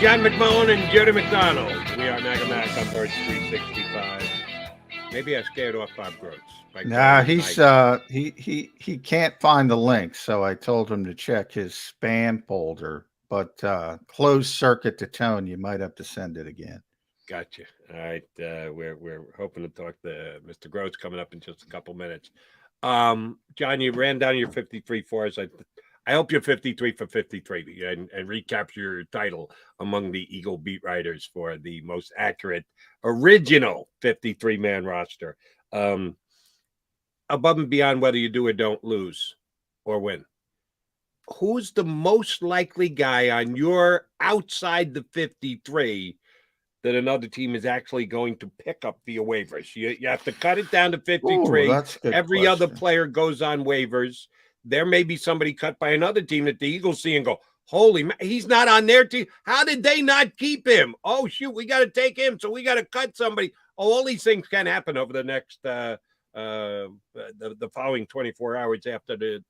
John McMullen and Jody McDonald. We are Mac and Mac on Birds 365. Maybe I scared off Bob Grotz. Nah, he's he can't find the link, so I told him to check his spam folder. But closed circuit to tone, you might have to send it again. Gotcha. All right, we're hoping to talk to Mr. Grotz coming up in just a couple minutes. John, you ran down your 53 for us. I hope you're 53 for 53 and recapture your title among the Eagle beat writers for the most accurate original 53-man roster. Above and beyond whether you do or don't lose or win, who's the most likely guy on your outside the 53 that another team is actually going to pick up via waivers? You have to cut it down to 53. Ooh, Every question. other player goes on waivers. There may be somebody cut by another team that the Eagles see and go, holy, he's not on their team. How did they not keep him? Oh, shoot, we got to take him, so we got to cut somebody. Oh, all these things can happen over the next the following 24 hours after the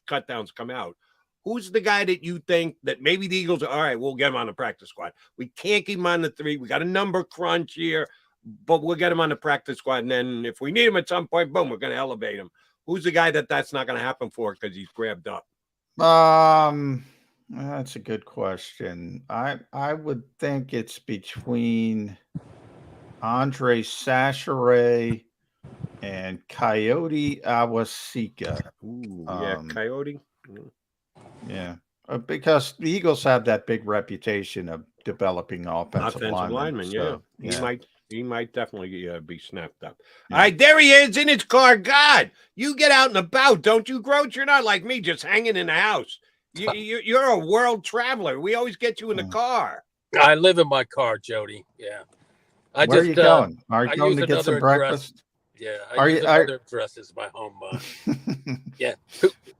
cut downs come out. Who's the guy that you think that maybe the Eagles are, all right, we'll get him on the practice squad. We can't keep him on the 3. We got a number crunch here, but we'll get him on the practice squad. And then if we need him at some point, boom, we're going to elevate him. Who's the guy that's not going to happen for because he's grabbed up? That's a good question. I would think it's between Andre Sachare and Coyote Awasika. Ooh, yeah, Coyote. Yeah, because the Eagles have that big reputation of developing offensive linemen. So, he might definitely be snapped up. Yeah. All right, there he is in his car. God, you get out and about, don't you, Grotz? You're not like me, just hanging in the house. You're a world traveler. We always get you in the car. I live in my car, Jody. Yeah. Where are you going? Are you going to get some breakfast? Yeah, I use another address as my home. Yeah.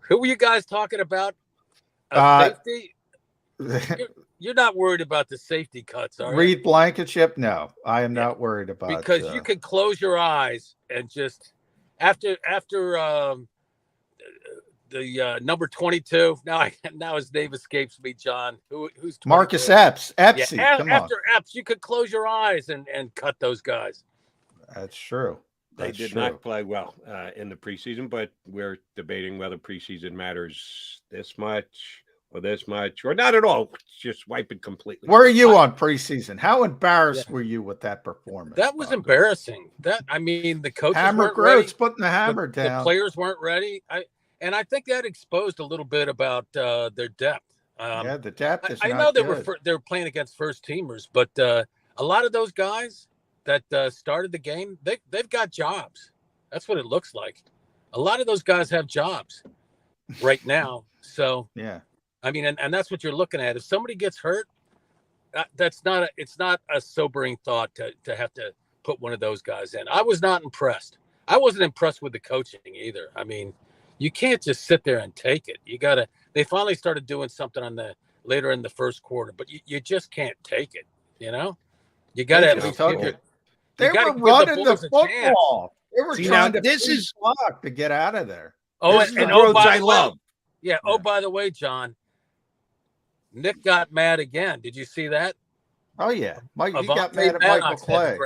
Who were you guys talking about? Safety? You're not worried about the safety cuts, are you? Reed Blankenship? No, I am not worried about because you can close your eyes and just after the number 22. Now his name escapes me, John. Who's 22? Marcus Epps? Epps. Yeah, after Epps, you could close your eyes and cut those guys. That's true. They did not play well in the preseason, but we're debating whether preseason matters this much or not at all. Just wipe it completely. Where are you on preseason? How embarrassed were you with that performance? That was embarrassing. The coaches weren't ready. Putting the hammer down. The players weren't ready. I think that exposed a little bit about their depth. The depth is I know they were playing against first teamers, but a lot of those guys that started the game, they've got jobs. That's what it looks like. A lot of those guys have jobs right now. So yeah, and that's what you're looking at. If somebody gets hurt, it's not a sobering thought to have to put one of those guys in. I was not impressed. I wasn't impressed with the coaching either. You can't just sit there and take it. They finally started doing something later in the first quarter, but you just can't take it. You got to at least give it. They were running the football. They were trying to block to get out of there. Oh, and by the way, yeah. Oh, by the way, John, Nick got mad again. Did you see that? Oh yeah, he got mad at Michael Clay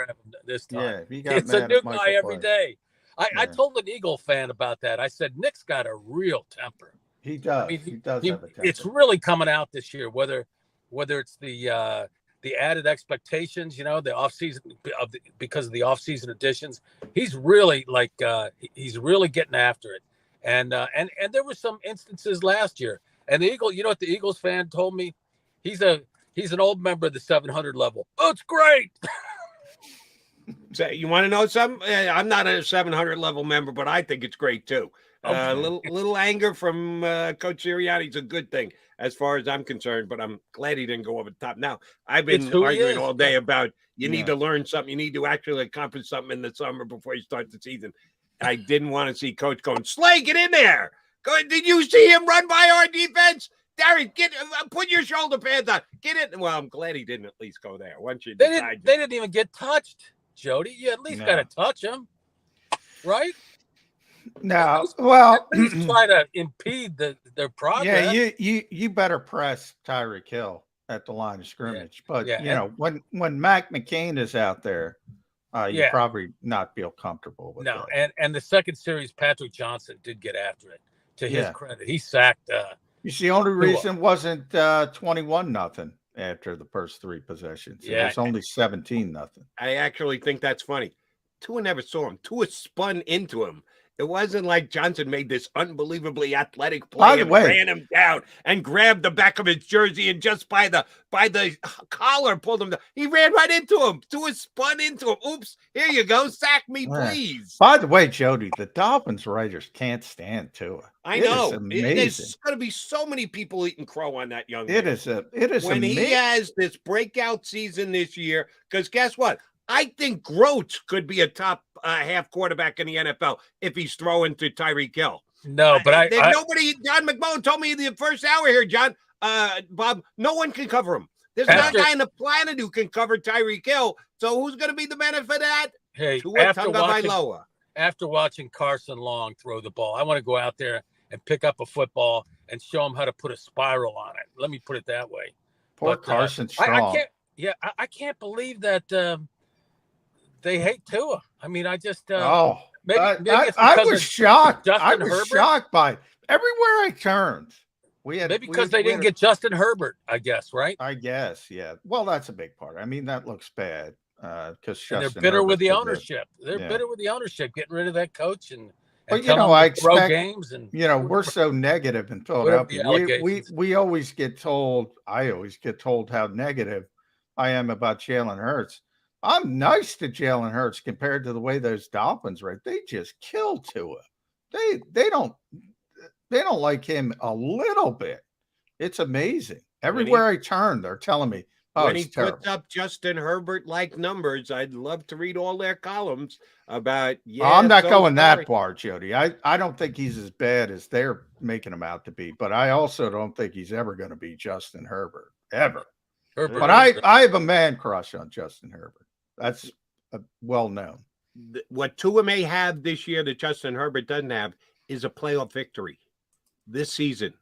this time. Yeah, it's a new guy every day. I told an Eagle fan about that. I said Nick's got a real temper. He does. He does have a temper. It's really coming out this year. Whether it's the added expectations, the offseason because of the offseason additions, he's really he's really getting after it. And there were some instances last year. And the Eagle, what the Eagles fan told me? He's an old member of the 700 level. Oh, it's great. So you want to know something? I'm not a 700 level member, but I think it's great too. Little anger from Coach Sirianni is a good thing as far as I'm concerned, but I'm glad he didn't go over the top. Now, I've been arguing all day about you need to learn something. You need to actually accomplish something in the summer before you start the season. I didn't want to see Coach going, Slay, get in there. Did you see him run by our defense? Derek, put your shoulder pads on. Get it. Well, I'm glad he didn't at least go there. Once you they didn't even get touched, Jody. You at least got to touch him, right? No, well, try to impede their progress. Yeah, you better press Tyreek Hill at the line of scrimmage. But when Mac McCain is out there, you probably not feel comfortable with that. And the second series, Patrick Johnson did get after it. To his credit, he sacked. You see, the only reason wasn't 21-0 after the first three possessions. It was only 17-0. I actually think that's funny. Tua never saw him. Tua spun into him. It wasn't like Johnson made this unbelievably athletic play and ran him down and grabbed the back of his jersey and just by the collar pulled him down. He ran right into him. Tua spun into him. Oops, here you go. Sack me, please. By the way, Jody, the Dolphins writers can't stand Tua. I know. There's going to be so many people eating crow on that young man. It is when amazing. He has this breakout season this year, because guess what? I think Grotz could be a top half quarterback in the NFL if he's throwing to Tyreek Hill. No, but nobody. John McMullen told me the first hour here, John, Bob. No one can cover him. There's not a guy on the planet who can cover Tyreek Hill. So who's going to be the benefit of that? Hey, after watching Carson Long throw the ball, I want to go out there and pick up a football and show him how to put a spiral on it. Let me put it that way. Poor Carson Strong. I can't believe that. They hate Tua. I mean, I just maybe I was shocked. I was shocked by it. Everywhere I turned, Maybe because they didn't get Justin Herbert, I guess, right? I guess, yeah. Well, that's a big part. I mean, that looks bad because they're bitter with the ownership. They're bitter with the ownership, getting rid of that coach and but I expect games and we're so negative in Philadelphia. We always get told. I always get told how negative I am about Jalen Hurts. I'm nice to Jalen Hurts compared to the way those Dolphins right. They just kill Tua. They don't like him a little bit. It's amazing. Everywhere I turn, they're telling me, "Oh, when he terrible." puts up Justin Herbert-like numbers, I'd love to read all their columns about. I'm not going that far, Jody. I don't think he's as bad as they're making him out to be, but I also don't think he's ever going to be Justin Herbert ever. But I have a man crush on Justin Herbert. That's well known. What Tua may have this year that Justin Herbert doesn't have is a playoff victory this season.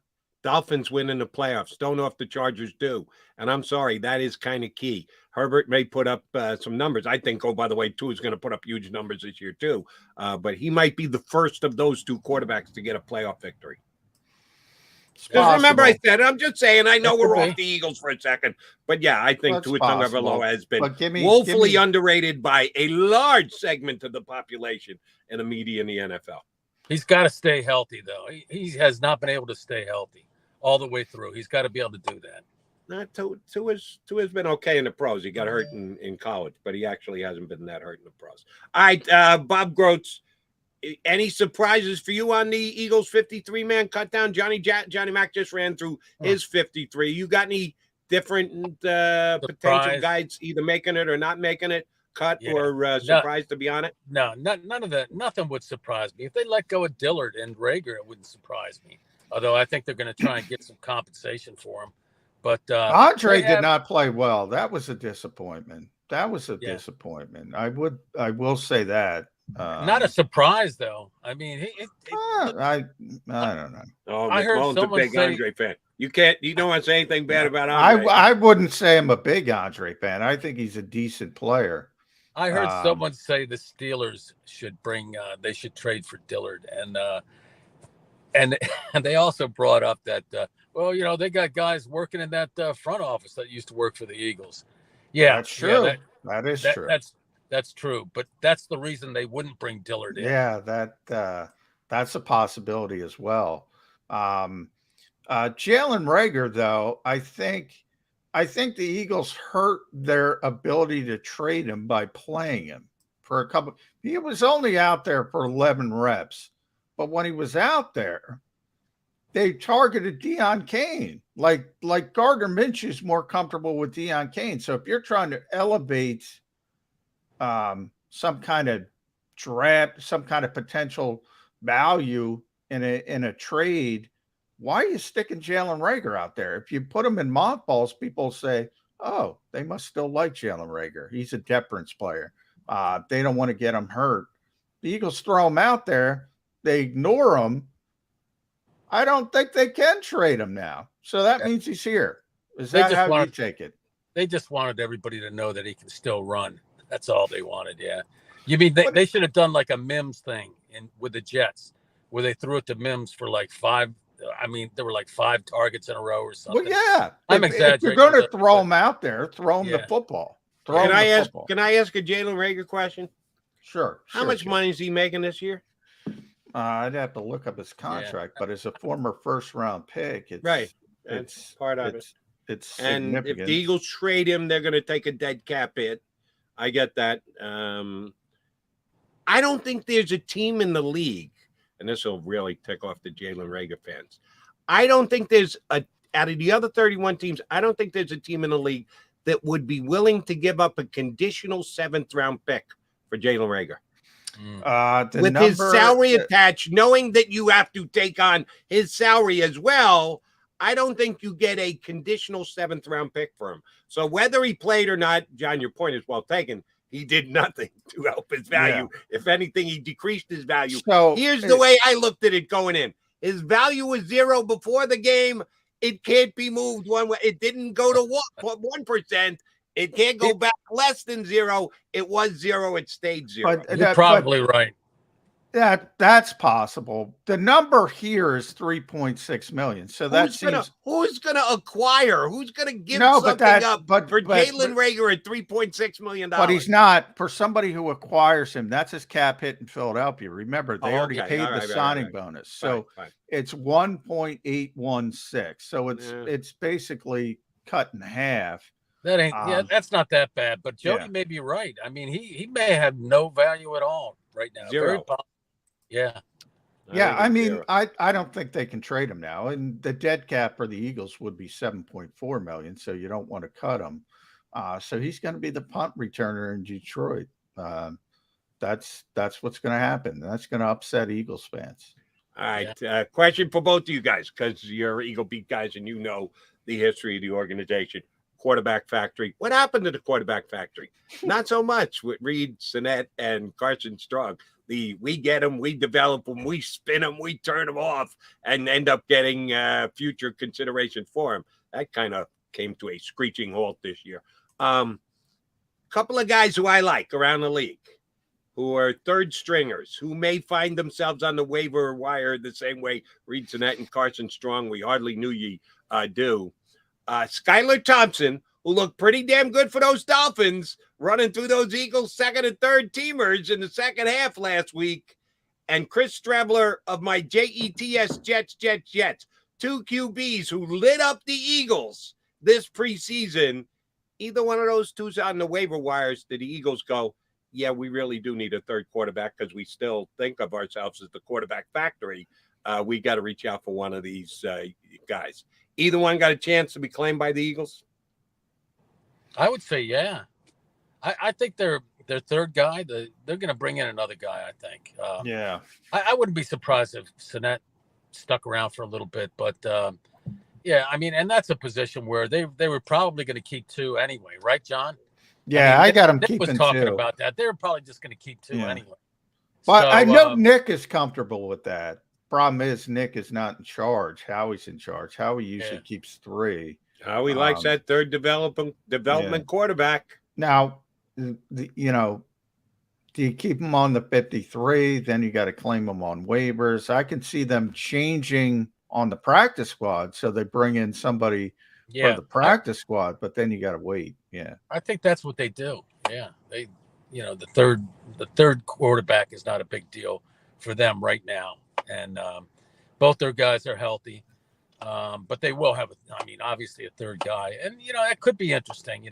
Dolphins win in the playoffs. Don't know if the Chargers do. And I'm sorry, that is kind of key. Herbert may put up some numbers. I think, by the way, Tua is going to put up huge numbers this year too. But he might be the first of those two quarterbacks to get a playoff victory. Because remember, I said, I'm just saying, I know we're off the Eagles for a second. But yeah, I think Tua Tagovailoa has been woefully underrated by a large segment of the population and the media in the NFL. He's got to stay healthy, though. He has not been able to stay healthy all the way through. He's got to be able to do that. Tua's been okay in the pros. He got hurt in college, but he actually hasn't been that hurt in the pros. All right, Bob Grotz, any surprises for you on the Eagles 53-man cut down? Johnny Mac just ran through his 53. You got any different potential guys either making it or not making it? Cut or surprised to be on it? No, none of that. Nothing would surprise me. If they let go of Dillard and Reagor, it wouldn't surprise me. Although I think they're going to try and get some compensation for him. But Andre did not play well. That was a disappointment. Disappointment. I will say that. Not a surprise though. I mean, I don't know. Oh, I heard someone a big Andre fan. You don't want to say anything bad about Andre. I wouldn't say I'm a big Andre fan. I think he's a decent player. I heard someone say the Steelers should they should trade for Dillard, and they also brought up that they got guys working in that front office that used to work for the Eagles. Yeah, that's true. Yeah, that is true. That's true, but that's the reason they wouldn't bring Dillard in. Yeah, that's a possibility as well. Jalen Reagor, though, I think the Eagles hurt their ability to trade him by playing him for a couple. He was only out there for 11 reps, but when he was out there, they targeted Deion Kane. Like Gardner Minshew is more comfortable with Deion Kane. So if you're trying to elevate some kind of draft, some kind of potential value in a trade, why are you sticking Jalen Reagor out there? If you put him in mothballs, people say, "Oh, they must still like Jalen Reagor. He's a deference player. They don't want to get him hurt." The Eagles throw him out there. They ignore him. I don't think they can trade him now. So that means he's here. Is that how you take it? They just wanted everybody to know that he can still run. That's all they wanted, yeah. You mean they should have done like a Mims thing with the Jets, where they threw it to Mims for like 5. I mean, there were like 5 targets in a row or something. Well, yeah. I'm exaggerating. If you're going to throw him out there, throw him the football. Can I ask a Jalen Reagor question? Sure. How much money is he making this year? I'd have to look up his contract, but as a former first-round pick, it's part of it. It's significant. And if the Eagles trade him, they're going to take a dead cap hit. I get that. I don't think there's a team in the league, and this will really tick off the Jalen Reagor fans. I don't think there's out of the other 31 teams, I don't think there's a team in the league that would be willing to give up a conditional 7th-round pick for Jalen Reagor. With his salary attached, knowing that you have to take on his salary as well, I don't think you get a conditional 7th-round pick for him. So whether he played or not, John, your point is well taken. He did nothing to help his value. Yeah. If anything, he decreased his value. So here's the way I looked at it going in. His value was 0 before the game. It can't be moved one way. It didn't go to 1%. It can't go back less than 0. It was 0. It stayed 0. You're probably right. That's possible. The number here is 3.6 million. So that seems who's gonna acquire? Who's gonna give something up for Jalen Reagor at $3.6 million? But he's not, for somebody who acquires him, that's his cap hit in Philadelphia. Remember, they already paid the signing bonus. So it's 1.816. So it's basically cut in half. That ain't that's not that bad. But Jody may be right. I mean, he may have no value at all right now. Zero. Yeah. Yeah, I mean, I don't think they can trade him now. And the dead cap for the Eagles would be 7.4 million, so you don't want to cut him. So he's going to be the punt returner in Detroit. That's what's going to happen. That's going to upset Eagles fans. All right. Question for both of you guys, because you're Eagle Beat guys and you know the history of the organization. Quarterback factory. What happened to the quarterback factory? Not so much with Reed, Sinnett, and Carson Strong. We get them, we develop them, we spin them, we turn them off, and end up getting future consideration for them. That kind of came to a screeching halt this year. Couple of guys who I like around the league, who are third stringers, who may find themselves on the waiver wire the same way Reed, Sinnett, and Carson Strong, we hardly knew ye do. Skylar Thompson, who looked pretty damn good for those Dolphins, running through those Eagles second and third teamers in the second half last week. And Chris Strebler of my JETS Jets. Two QBs who lit up the Eagles this preseason. Either one of those two's on the waiver wires. Did the Eagles go, yeah, we really do need a third quarterback because we still think of ourselves as the quarterback factory. We got to reach out for one of these guys. Either one got a chance to be claimed by the Eagles? I would say, yeah. I think their third guy, they're going to bring in another guy, I think. I wouldn't be surprised if Sinnett stuck around for a little bit. But, yeah, I mean, and that's a position where they were probably going to keep two anyway. Right, John? Yeah, I got him Nick keeping was talking two. about that. They were probably just going to keep two anyway. But So, I know Nick is comfortable with that. Problem is, Nick is not in charge. Howie's in charge. Howie usually keeps three. Howie likes that third development quarterback. Now, do you keep him on the 53? Then you got to claim him on waivers. I can see them changing on the practice squad, so they bring in somebody for the practice squad, but then you got to wait. Yeah, I think that's what they do. Yeah, they, the third quarterback is not a big deal for them right now, and both their guys are healthy. But they will have, obviously a third guy. And, that could be interesting.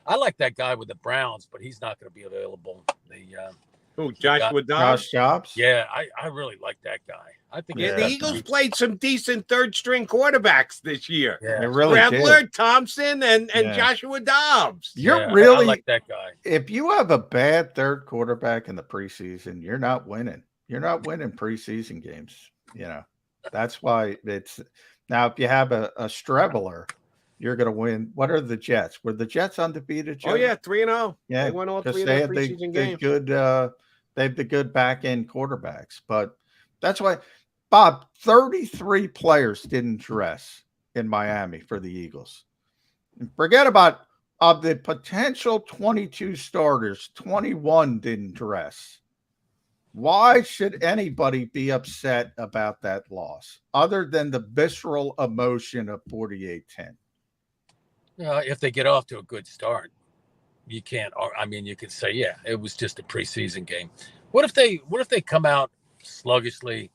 I like that guy with the Browns, but he's not going to be available. Joshua Dobbs? Josh Dobbs? Yeah, I really like that guy. I think the Eagles played some decent third-string quarterbacks this year. Yeah, they really Trevler, Thompson, and Joshua Dobbs. I like that guy. If you have a bad third quarterback in the preseason, you're not winning. You're not winning preseason games. That's why it's – now, if you have a Strebler, you're going to win. What are the Jets? Were the Jets undefeated? Joe? Oh, yeah, 3-0. Yeah, they won all three of their preseason games. They have the good back-end quarterbacks. But that's why, Bob, 33 players didn't dress in Miami for the Eagles. And forget about of the potential 22 starters, 21 didn't dress. Why should anybody be upset about that loss other than the visceral emotion of 48-10? If they get off to a good start, you can't. You could say, yeah, it was just a preseason game. What if they come out sluggishly,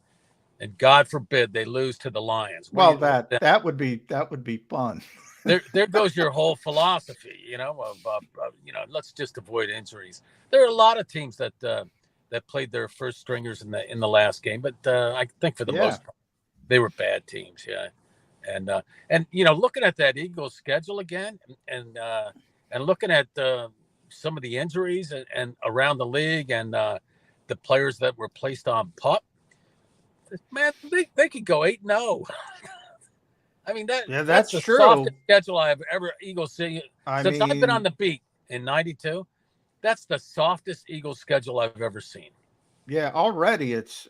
and God forbid they lose to the Lions? Well, that would be fun. There goes your whole philosophy, let's just avoid injuries. There are a lot of teams that played their first stringers in the last game, but I think for the most part, they were bad teams. Yeah, and looking at that Eagles schedule again, and looking at some of the injuries and around the league, and the players that were placed on PUP, man, they could go 8-0. That's the true. softest schedule I've ever Eagles seen since I've been on the beat in '92. That's the softest Eagles schedule I've ever seen. Yeah, already it's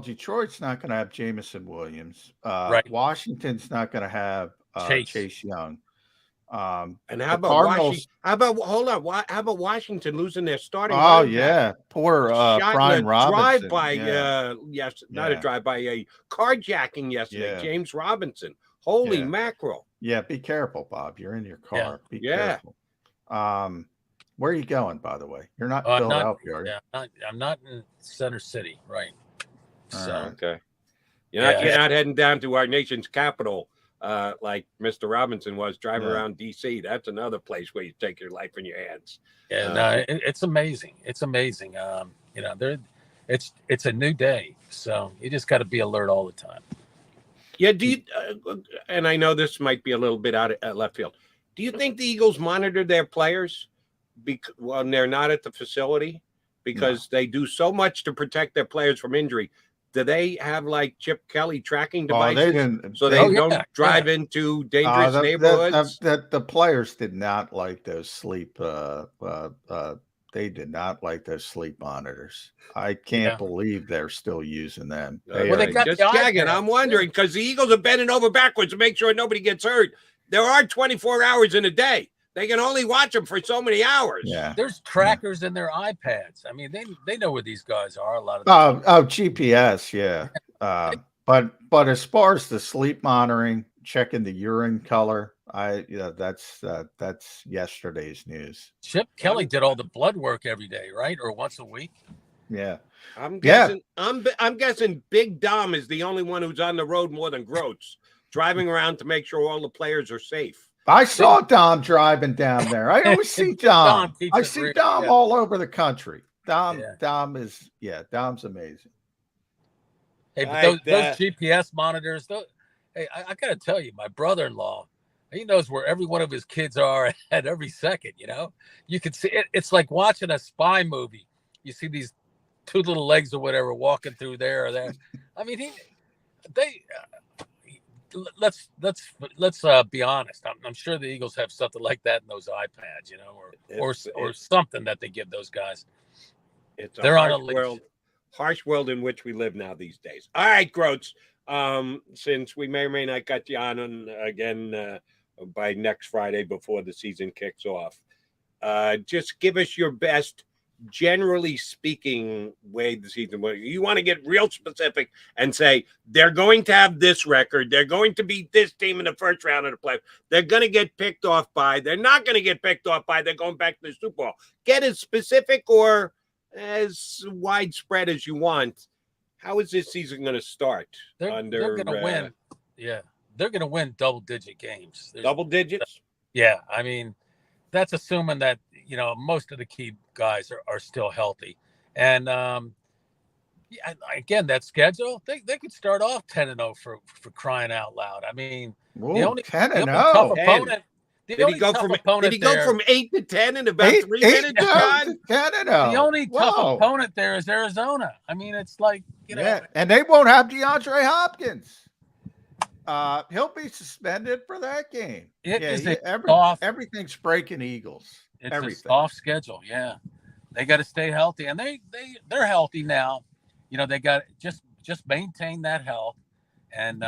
Detroit's not going to have Jamison Williams. Right. Washington's not going to have Chase Young. And how about Washington? How about Washington losing their starting? Oh yeah, poor Brian Robinson. Not a drive-by, a carjacking yesterday. Yeah. James Robinson. Holy mackerel! Yeah, be careful, Bob. You're in your car. Yeah. Be careful. Where are you going, by the way? You're not in Philadelphia, are you? Yeah, I'm not in Center City, right? So okay. You're not heading down to our nation's capital. Like Mr. Robinson was driving around DC. That's another place where you take your life in your hands. Yeah, it's amazing. It's amazing. It's a new day, so you just got to be alert all the time. Yeah. Do you? And I know this might be a little bit out of left field. Do you think the Eagles monitor their players when they're not at the facility because they do so much to protect their players from injury? Do they have like Chip Kelly tracking devices they don't drive into dangerous neighborhoods? The players did not like those sleep. They did not like those sleep monitors. I can't believe they're still using them. They got just checking. I'm wondering because the Eagles are bending over backwards to make sure nobody gets hurt. There are 24 hours in a day. They can only watch them for so many hours. Yeah. There's trackers in their iPads. I mean, they know where these guys are. A lot of GPS, yeah. But as far as the sleep monitoring, checking the urine color, that's yesterday's news. Chip Kelly did all the blood work every day, right? Or once a week. Yeah. I'm guessing Big Dom is the only one who's on the road more than Grotz, driving around to make sure all the players are safe. I saw Dom driving down there. I always see Dom. I see Dom all over the country. Dom's amazing. Hey, but those GPS monitors, I got to tell you, my brother-in-law, he knows where every one of his kids are at every second, You can see it. It's like watching a spy movie. You see these two little legs or whatever walking through there or there. I mean, let's be honest. I'm sure the Eagles have something like that in those iPads, or something that they give those guys. They're on a harsh world in which we live now these days. All right, Grotz. Since we may or may not get you on again by next Friday before the season kicks off, just give us your best, generally speaking, way the season went. You want to get real specific and say they're going to have this record, they're going to beat this team in the first round of the playoffs, they're going to get picked off by, they're not going to get picked off by, they're going back to the Super Bowl. Get as specific or as widespread as you want. How is this season going to start? They're going to win. Yeah, they're going to win double-digit games. Double digits? Yeah, I mean, that's assuming that most of the key guys are still healthy. And again, that schedule, they could start off 10-0 for crying out loud. I mean, the only tough opponent. Did he go from 8 to 10 in about 3 minutes, John? The only tough opponent there is Arizona. I mean, it's like, and they won't have DeAndre Hopkins. He'll be suspended for that game. Everything's breaking Eagles. It's a soft schedule. Yeah, they got to stay healthy, and they're healthy now. They got just maintain that health, and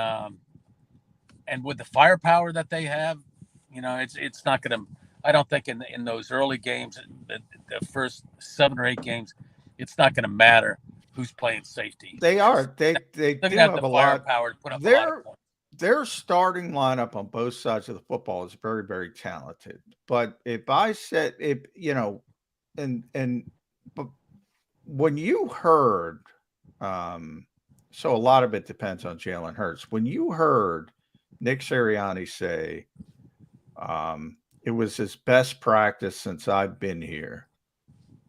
with the firepower that they have, it's not going to. I don't think in those early games, the first 7 or 8 games, it's not going to matter who's playing safety. They are. They do have the a lot. Firepower to put up a lot of points. Their starting lineup on both sides of the football is very, very talented. But if I said, but when you heard, so a lot of it depends on Jalen Hurts. When you heard Nick Sirianni say, it was his best practice since I've been here,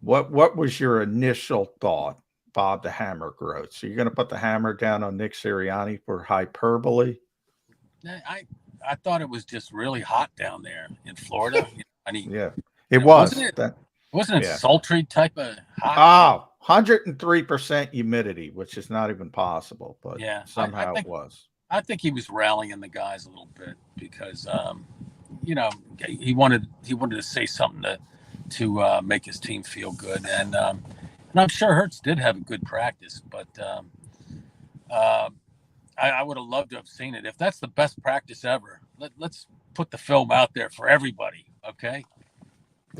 what was your initial thought, Bob the Hammer Grotz? So you're going to put the hammer down on Nick Sirianni for hyperbole? I thought it was just really hot down there in Florida. It was. Wasn't it sultry type of hot? 103% humidity, which is not even possible, but somehow it was. I think he was rallying the guys a little bit because he wanted to say something to make his team feel good, and I'm sure Hurts did have a good practice, but I would have loved to have seen it. If that's the best practice ever, let's put the film out there for everybody. Okay.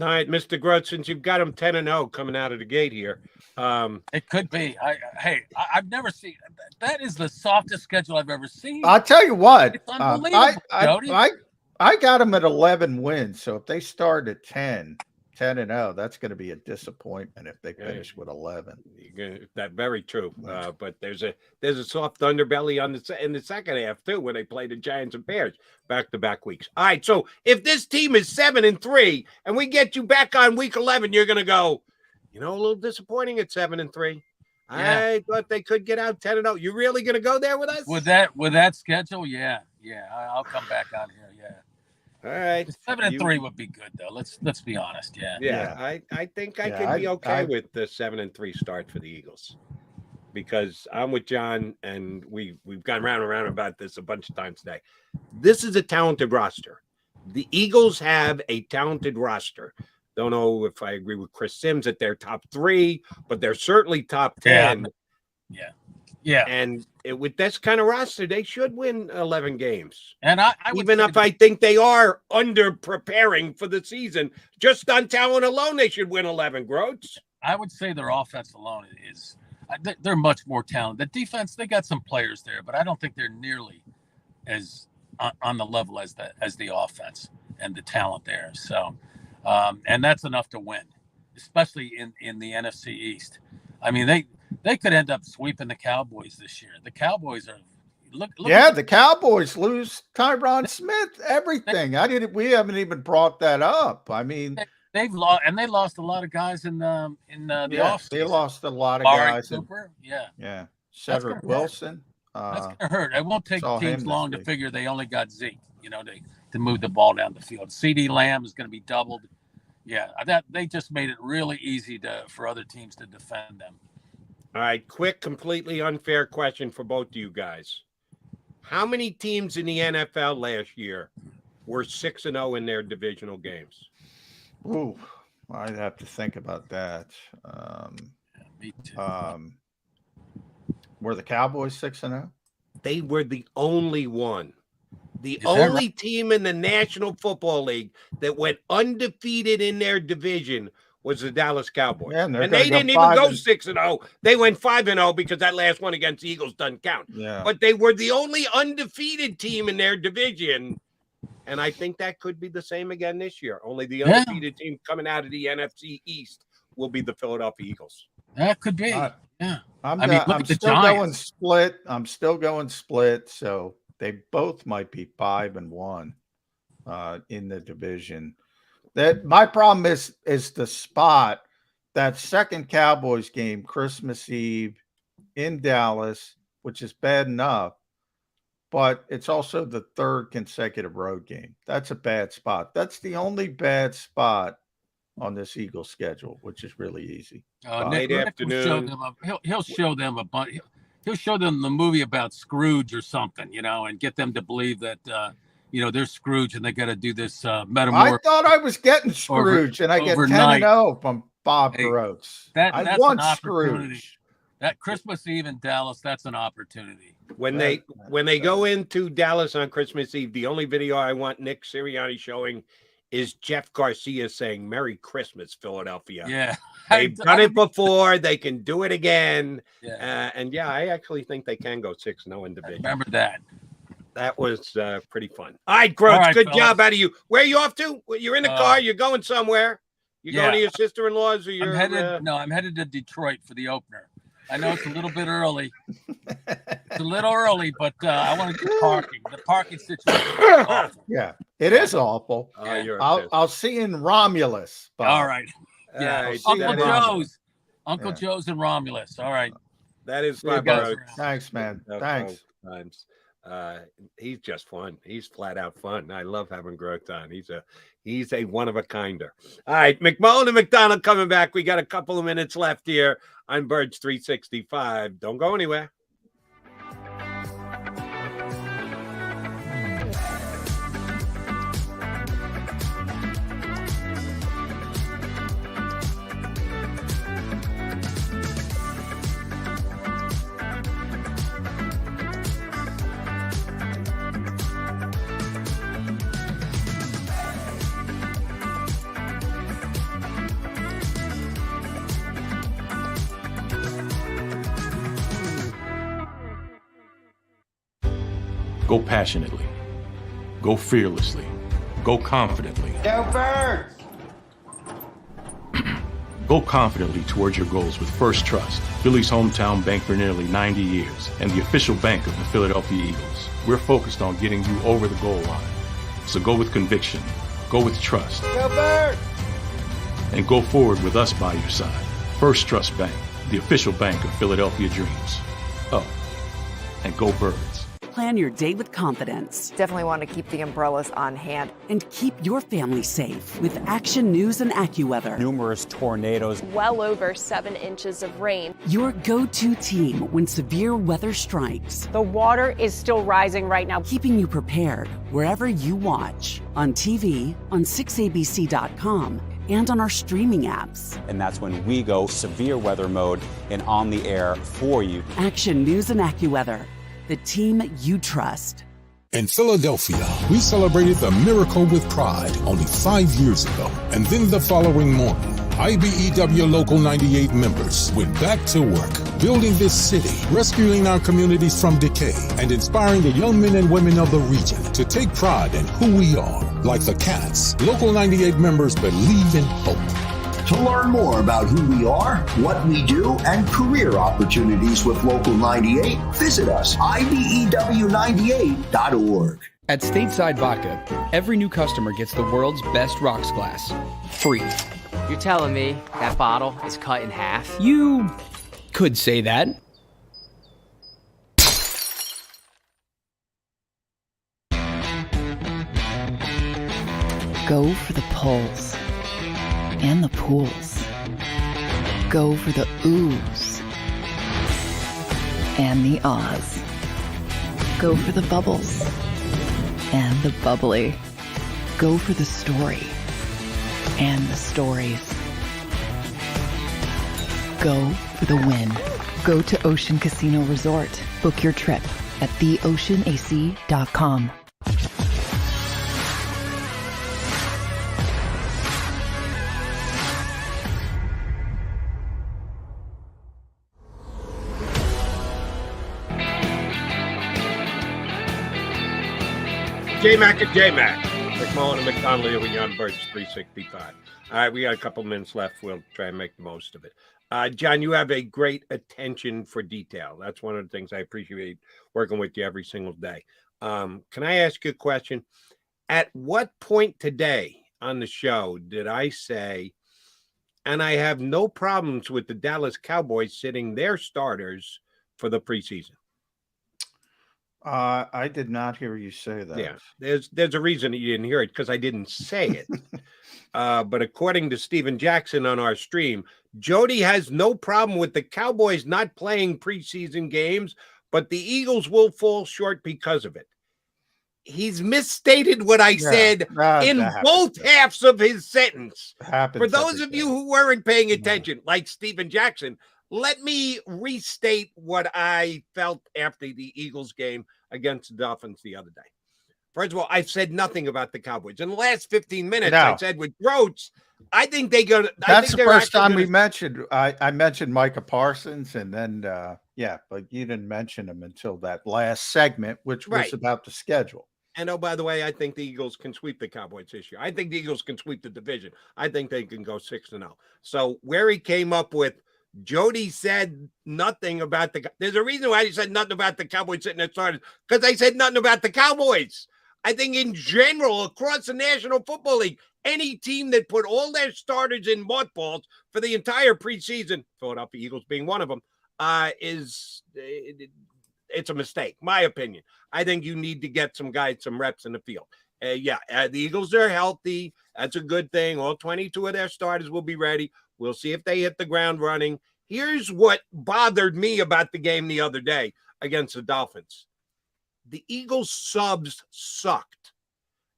All right, Mr. Grotz, since you've got them 10-0 coming out of the gate here. It could be. I've never seen that. Is the softest schedule I've ever seen. I'll tell you what. It's unbelievable, Jody. I got them at 11 wins. So if they start at 10-0, that's going to be a disappointment if they finish with 11. That's very true. But there's a soft underbelly in the second half too when they play the Giants and Bears back-to-back weeks. All right, so if this team is 7-3 and we get you back on week 11, you're going to go, a little disappointing at 7-3. Yeah. I thought they could get out 10-0. You really going to go there with us? With that schedule, yeah. I'll come back on here. Yeah. All right, 7-3 would be good though. Let's be honest. Yeah. I think I could be okay with the 7-3 start for the Eagles, because I'm with John, and we've gone round and round about this a bunch of times today. This is a talented roster. The Eagles have a talented roster. Don't know if I agree with Chris Sims that they're top 3, but they're certainly top 10. Yeah. And with this kind of roster, they should win 11 games. And I even if I think they are under preparing for the season, just on talent alone, they should win 11. Grotz. I would say their offense alone is they're much more talented. The defense, they got some players there, but I don't think they're nearly as on the level as the offense and the talent there. So, and that's enough to win, especially in the NFC East. I mean, they could end up sweeping the Cowboys this year. The Cowboys are look the Cowboys lose Tyron Smith, everything. We haven't even brought that up. I mean, they've lost a lot of guys in the offseason. They lost a lot of guys. Cooper, Cedric Wilson. That's gonna hurt. It won't take teams long to figure they only got Zeke, to move the ball down the field. CD Lamb is going to be doubled. Yeah, they just made it really easy for other teams to defend them. All right, quick, completely unfair question for both of you guys. How many teams in the NFL last year were 6-0 in their divisional games? Ooh, I'd have to think about that. Me too. Were the Cowboys 6-0? They were the only one. The only team in the National Football League that went undefeated in their division was the Dallas Cowboys. Yeah, and they didn't even go 6-0. They went 5-0 because that last one against the Eagles doesn't count. Yeah. But they were the only undefeated team in their division. And I think that could be the same again this year. Only the undefeated team coming out of the NFC East will be the Philadelphia Eagles. That could be. I'm still going split. I'm still going split. So they both might be 5-1 in the division. That my problem is the spot. That second Cowboys game, Christmas Eve in Dallas, which is bad enough, but it's also the third consecutive road game. That's a bad spot. That's the only bad spot on this Eagles schedule, which is really easy. Late afternoon. He'll show them a bunch. He'll show them the movie about Scrooge or something, and get them to believe that they're Scrooge and they got to do this metamorph. I thought I was getting Scrooge, and I get 10-0 from Bob Grotz. That's want an opportunity. Scrooge. That Christmas Eve in Dallas, that's an opportunity. When they go into Dallas on Christmas Eve, the only video I want Nick Sirianni showing is Jeff Garcia saying "Merry Christmas, Philadelphia." Yeah, they've done it before. They can do it again. Yeah. I actually think they can go 6-0 in division. Remember that. That was pretty fun. All right, Grotz, good job out of you. Where are you off to? You're in the car. You're going somewhere. You're going to your sister-in-law's, or you're I'm headed to Detroit for the opener. I know it's a little bit early. It's a little early, but I want to do parking. The parking situation is awful. Yeah, it is awful. Oh, I'll see you in Romulus. Bob. All right. Yeah, Uncle Joe's and Romulus. All right. That is my brother. Thanks, man. Thanks. He's just fun. He's flat out fun. I love having Grotz on. He's a one of a kinder. All right, McMullen and McDonald coming back. We got a couple of minutes left here on Birds 365. Don't go anywhere. Go passionately. Go fearlessly. Go confidently. Go Birds! Go confidently towards your goals with First Trust, Philly's hometown bank for nearly 90 years, and the official bank of the Philadelphia Eagles. We're focused on getting you over the goal line. So go with conviction, go with trust, Go Birds! and go forward with us by your side. First Trust Bank, the official bank of Philadelphia dreams. Oh, and go Birds. Plan your day with confidence. Definitely want to keep the umbrellas on hand. And keep your family safe with Action News and AccuWeather. Numerous tornadoes. Well over 7 inches of rain. Your go-to team when severe weather strikes. The water is still rising right now. Keeping you prepared wherever you watch. On TV, on 6abc.com, and on our streaming apps. And that's when we go severe weather mode and on the air for you. Action News and AccuWeather. The team you trust. In Philadelphia, we celebrated the miracle with pride only 5 years ago. And then the following morning, IBEW Local 98 members went back to work, building this city, rescuing our communities from decay, and inspiring the young men and women of the region to take pride in who we are. Like the Cats, Local 98 members believe in hope. To learn more about who we are, what we do, and career opportunities with Local 98, visit us, IBEW98.org. At Stateside Vodka, every new customer gets the world's best rocks glass, free. You're telling me that bottle is cut in half? You could say that. Go for the pulls and the pools. Go for the oohs and the ahs. Go for the bubbles and the bubbly. Go for the story and the stories. Go for the win. Go to Ocean Casino Resort. Book your trip at theoceanac.com. J-Mac and J-Mac. McMullen and McConnelly over here on Birds 365. All right, we got a couple minutes left. We'll try and make the most of it. John, you have a great attention for detail. That's one of the things I appreciate working with you every single day. Can I ask you a question? At what point today on the show did I say, and I have no problems with the Dallas Cowboys sitting their starters for the preseason? I did not hear you say that. Yeah, there's a reason that you didn't hear it, because I didn't say it. But according to Steven Jackson on our stream, Jody has no problem with the Cowboys not playing preseason games, but the Eagles will fall short because of it. He's misstated what I said in both halves of his sentence. For those of you who weren't paying attention, like Steven Jackson, let me restate what I felt after the Eagles game against the Dolphins the other day. First of all, I've said nothing about the Cowboys. In the last 15 minutes, I said with Grotz, I think they go. That's the first time we mentioned. I mentioned Micah Parsons, and then but you didn't mention him until that last segment, which was about the schedule. And oh, by the way, I think the Eagles can sweep the Cowboys this year. I think the Eagles can sweep the division. I think they can go 6-0. So where he came up with, Jody said nothing about there's a reason why he said nothing about the Cowboys sitting there starters, because I said nothing about the Cowboys. I think in general, across the National Football League, any team that put all their starters in mothballs for the entire preseason, Philadelphia Eagles being one of them, it's a mistake, my opinion. I think you need to get some guys some reps in the field. The Eagles are healthy. That's a good thing. All 22 of their starters will be ready. We'll see if they hit the ground running. Here's what bothered me about the game the other day against the Dolphins. The Eagles subs sucked.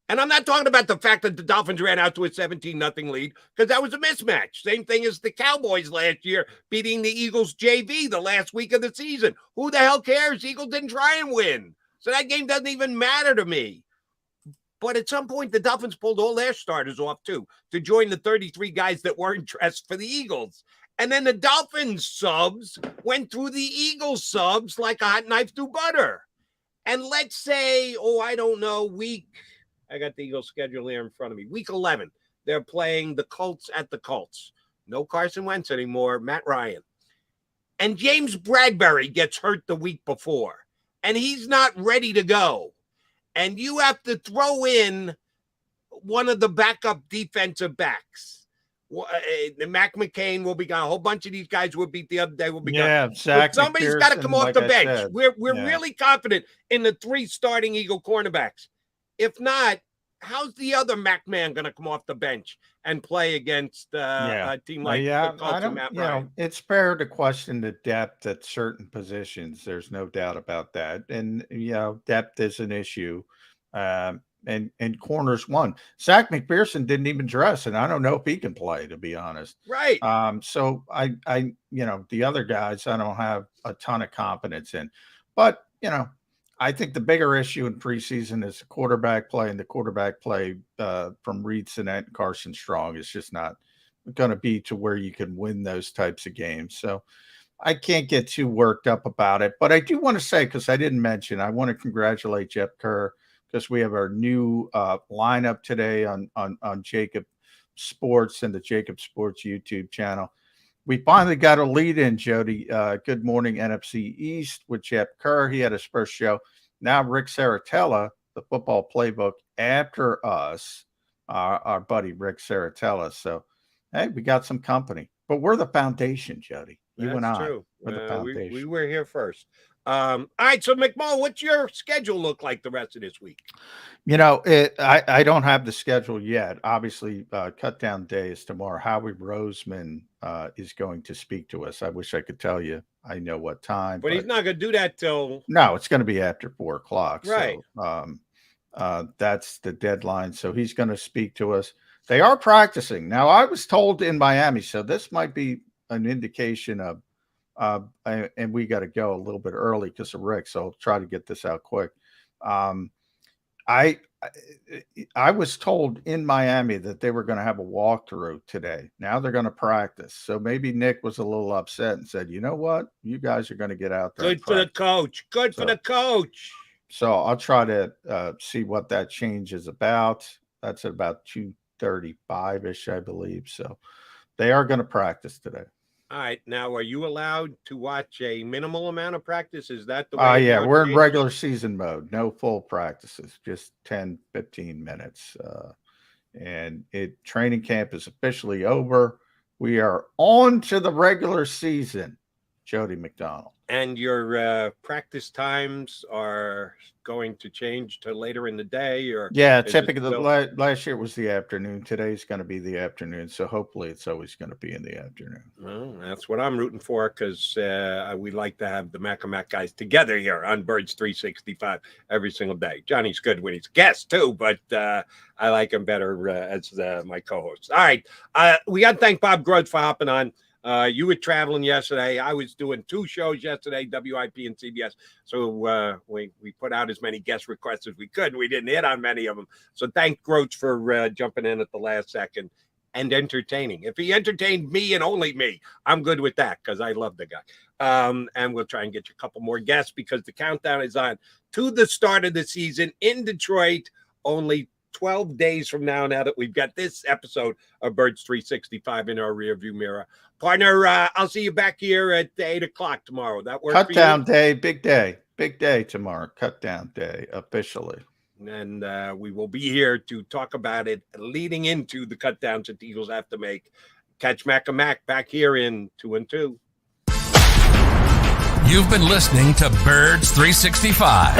And I'm not talking about the fact that the Dolphins ran out to a 17-0 lead, because that was a mismatch. Same thing as the Cowboys last year beating the Eagles JV the last week of the season. Who the hell cares? The Eagles didn't try and win. So that game doesn't even matter to me. But at some point, the Dolphins pulled all their starters off, too, to join the 33 guys that weren't dressed for the Eagles. And then the Dolphins subs went through the Eagles subs like a hot knife through butter. And let's say, I don't know, I got the Eagles schedule here in front of me. Week 11, they're playing the Colts at the Colts. No Carson Wentz anymore, Matt Ryan. And James Bradbury gets hurt the week before, and he's not ready to go. And you have to throw in one of the backup defensive backs. Mac McCain will be gone. A whole bunch of these guys will beat the other day. Will be gone. Somebody's got to come off the bench. We're really confident in the 3 starting Eagle cornerbacks. If not, how's the other Mac man going to come off the bench and play against a team like the Colts and Matt Ryan? It's fair to question the depth at certain positions. There's no doubt about that. And, depth is an issue. And corners one. Zach McPherson didn't even dress, and I don't know if he can play, to be honest. Right. So I the other guys I don't have a ton of confidence in. But, I think the bigger issue in preseason is the quarterback play, and the quarterback play from Reed Sinnett and Carson Strong is just not going to be to where you can win those types of games. So I can't get too worked up about it. But I do want to say, because I didn't mention, I want to congratulate Jeff Kerr, because we have our new lineup today on JAKIB Sports and the JAKIB Sports YouTube channel. We finally got a lead in, Jody. Good morning, NFC East with Jeff Kerr. He had his first show. Now Rick Saratella, the football playbook after us, our buddy Rick Saratella. So, hey, we got some company. But we're the foundation, Jody. You and I. That's true. We're the foundation. We were here first. All right, so McMullen, what's your schedule look like the rest of this week? I don't have the schedule yet. Obviously, cut down day is tomorrow. Howie Roseman is going to speak to us. I wish I could tell you I know what time. But he's not going to do that till... No, it's going to be after 4 o'clock. Right. So that's the deadline. So he's going to speak to us. They are practicing. Now, I was told in Miami, so this might be an indication of and we got to go a little bit early because of Rick, so I'll try to get this out quick. I was told in Miami that they were going to have a walkthrough today. Now they're going to practice. So maybe Nick was a little upset and said, you know what? You guys are going to get out there. Good for the coach. Good for the coach. So I'll try to see what that change is about. That's at about 2:35-ish, I believe. So they are going to practice today. All right. Now, are you allowed to watch a minimal amount of practice? Is that the way? Yeah, we're in regular season mode. No full practices, just 10, 15 minutes. And training camp is officially over. We are on to the regular season, Jody McDonald. And your practice times are going to change to later in the day? Or typically last year was the afternoon. Today's going to be the afternoon. So hopefully it's always going to be in the afternoon. Well, that's what I'm rooting for, because we like to have the Mac and Mac guys together here on Birds 365 every single day. Johnny's good when he's a guest too, but I like him better as my co-host. All right. We got to thank Bob Grotz for hopping on. You were traveling yesterday. I was doing 2 shows yesterday, WIP and CBS. So we put out as many guest requests as we could. We didn't hit on many of them. So thank Grotz for jumping in at the last second and entertaining. If he entertained me and only me, I'm good with that, because I love the guy. And we'll try and get you a couple more guests, because the countdown is on to the start of the season in Detroit. Only 12 days from now that we've got this episode of Birds 365 in our rearview mirror. Partner, I'll see you back here at 8 o'clock tomorrow. That works. Cut down day, big day tomorrow. Cut down day officially. And we will be here to talk about it leading into the cut downs that the Eagles have to make. Catch Mac and Mac back here in 2 and 2. You've been listening to Birds 365,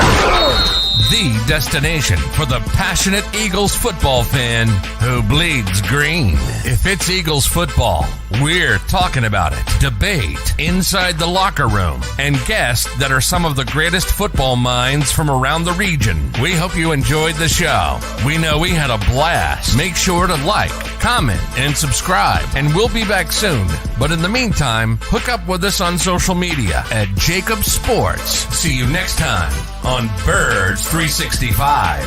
the destination for the passionate Eagles football fan who bleeds green. If it's Eagles football, we're talking about it. Debate, inside the locker room, and guests that are some of the greatest football minds from around the region. We hope you enjoyed the show. We know we had a blast. Make sure to like, comment, and subscribe, and we'll be back soon. But in the meantime, hook up with us on social media at JAKIB Sports. See you next time on Birds 365.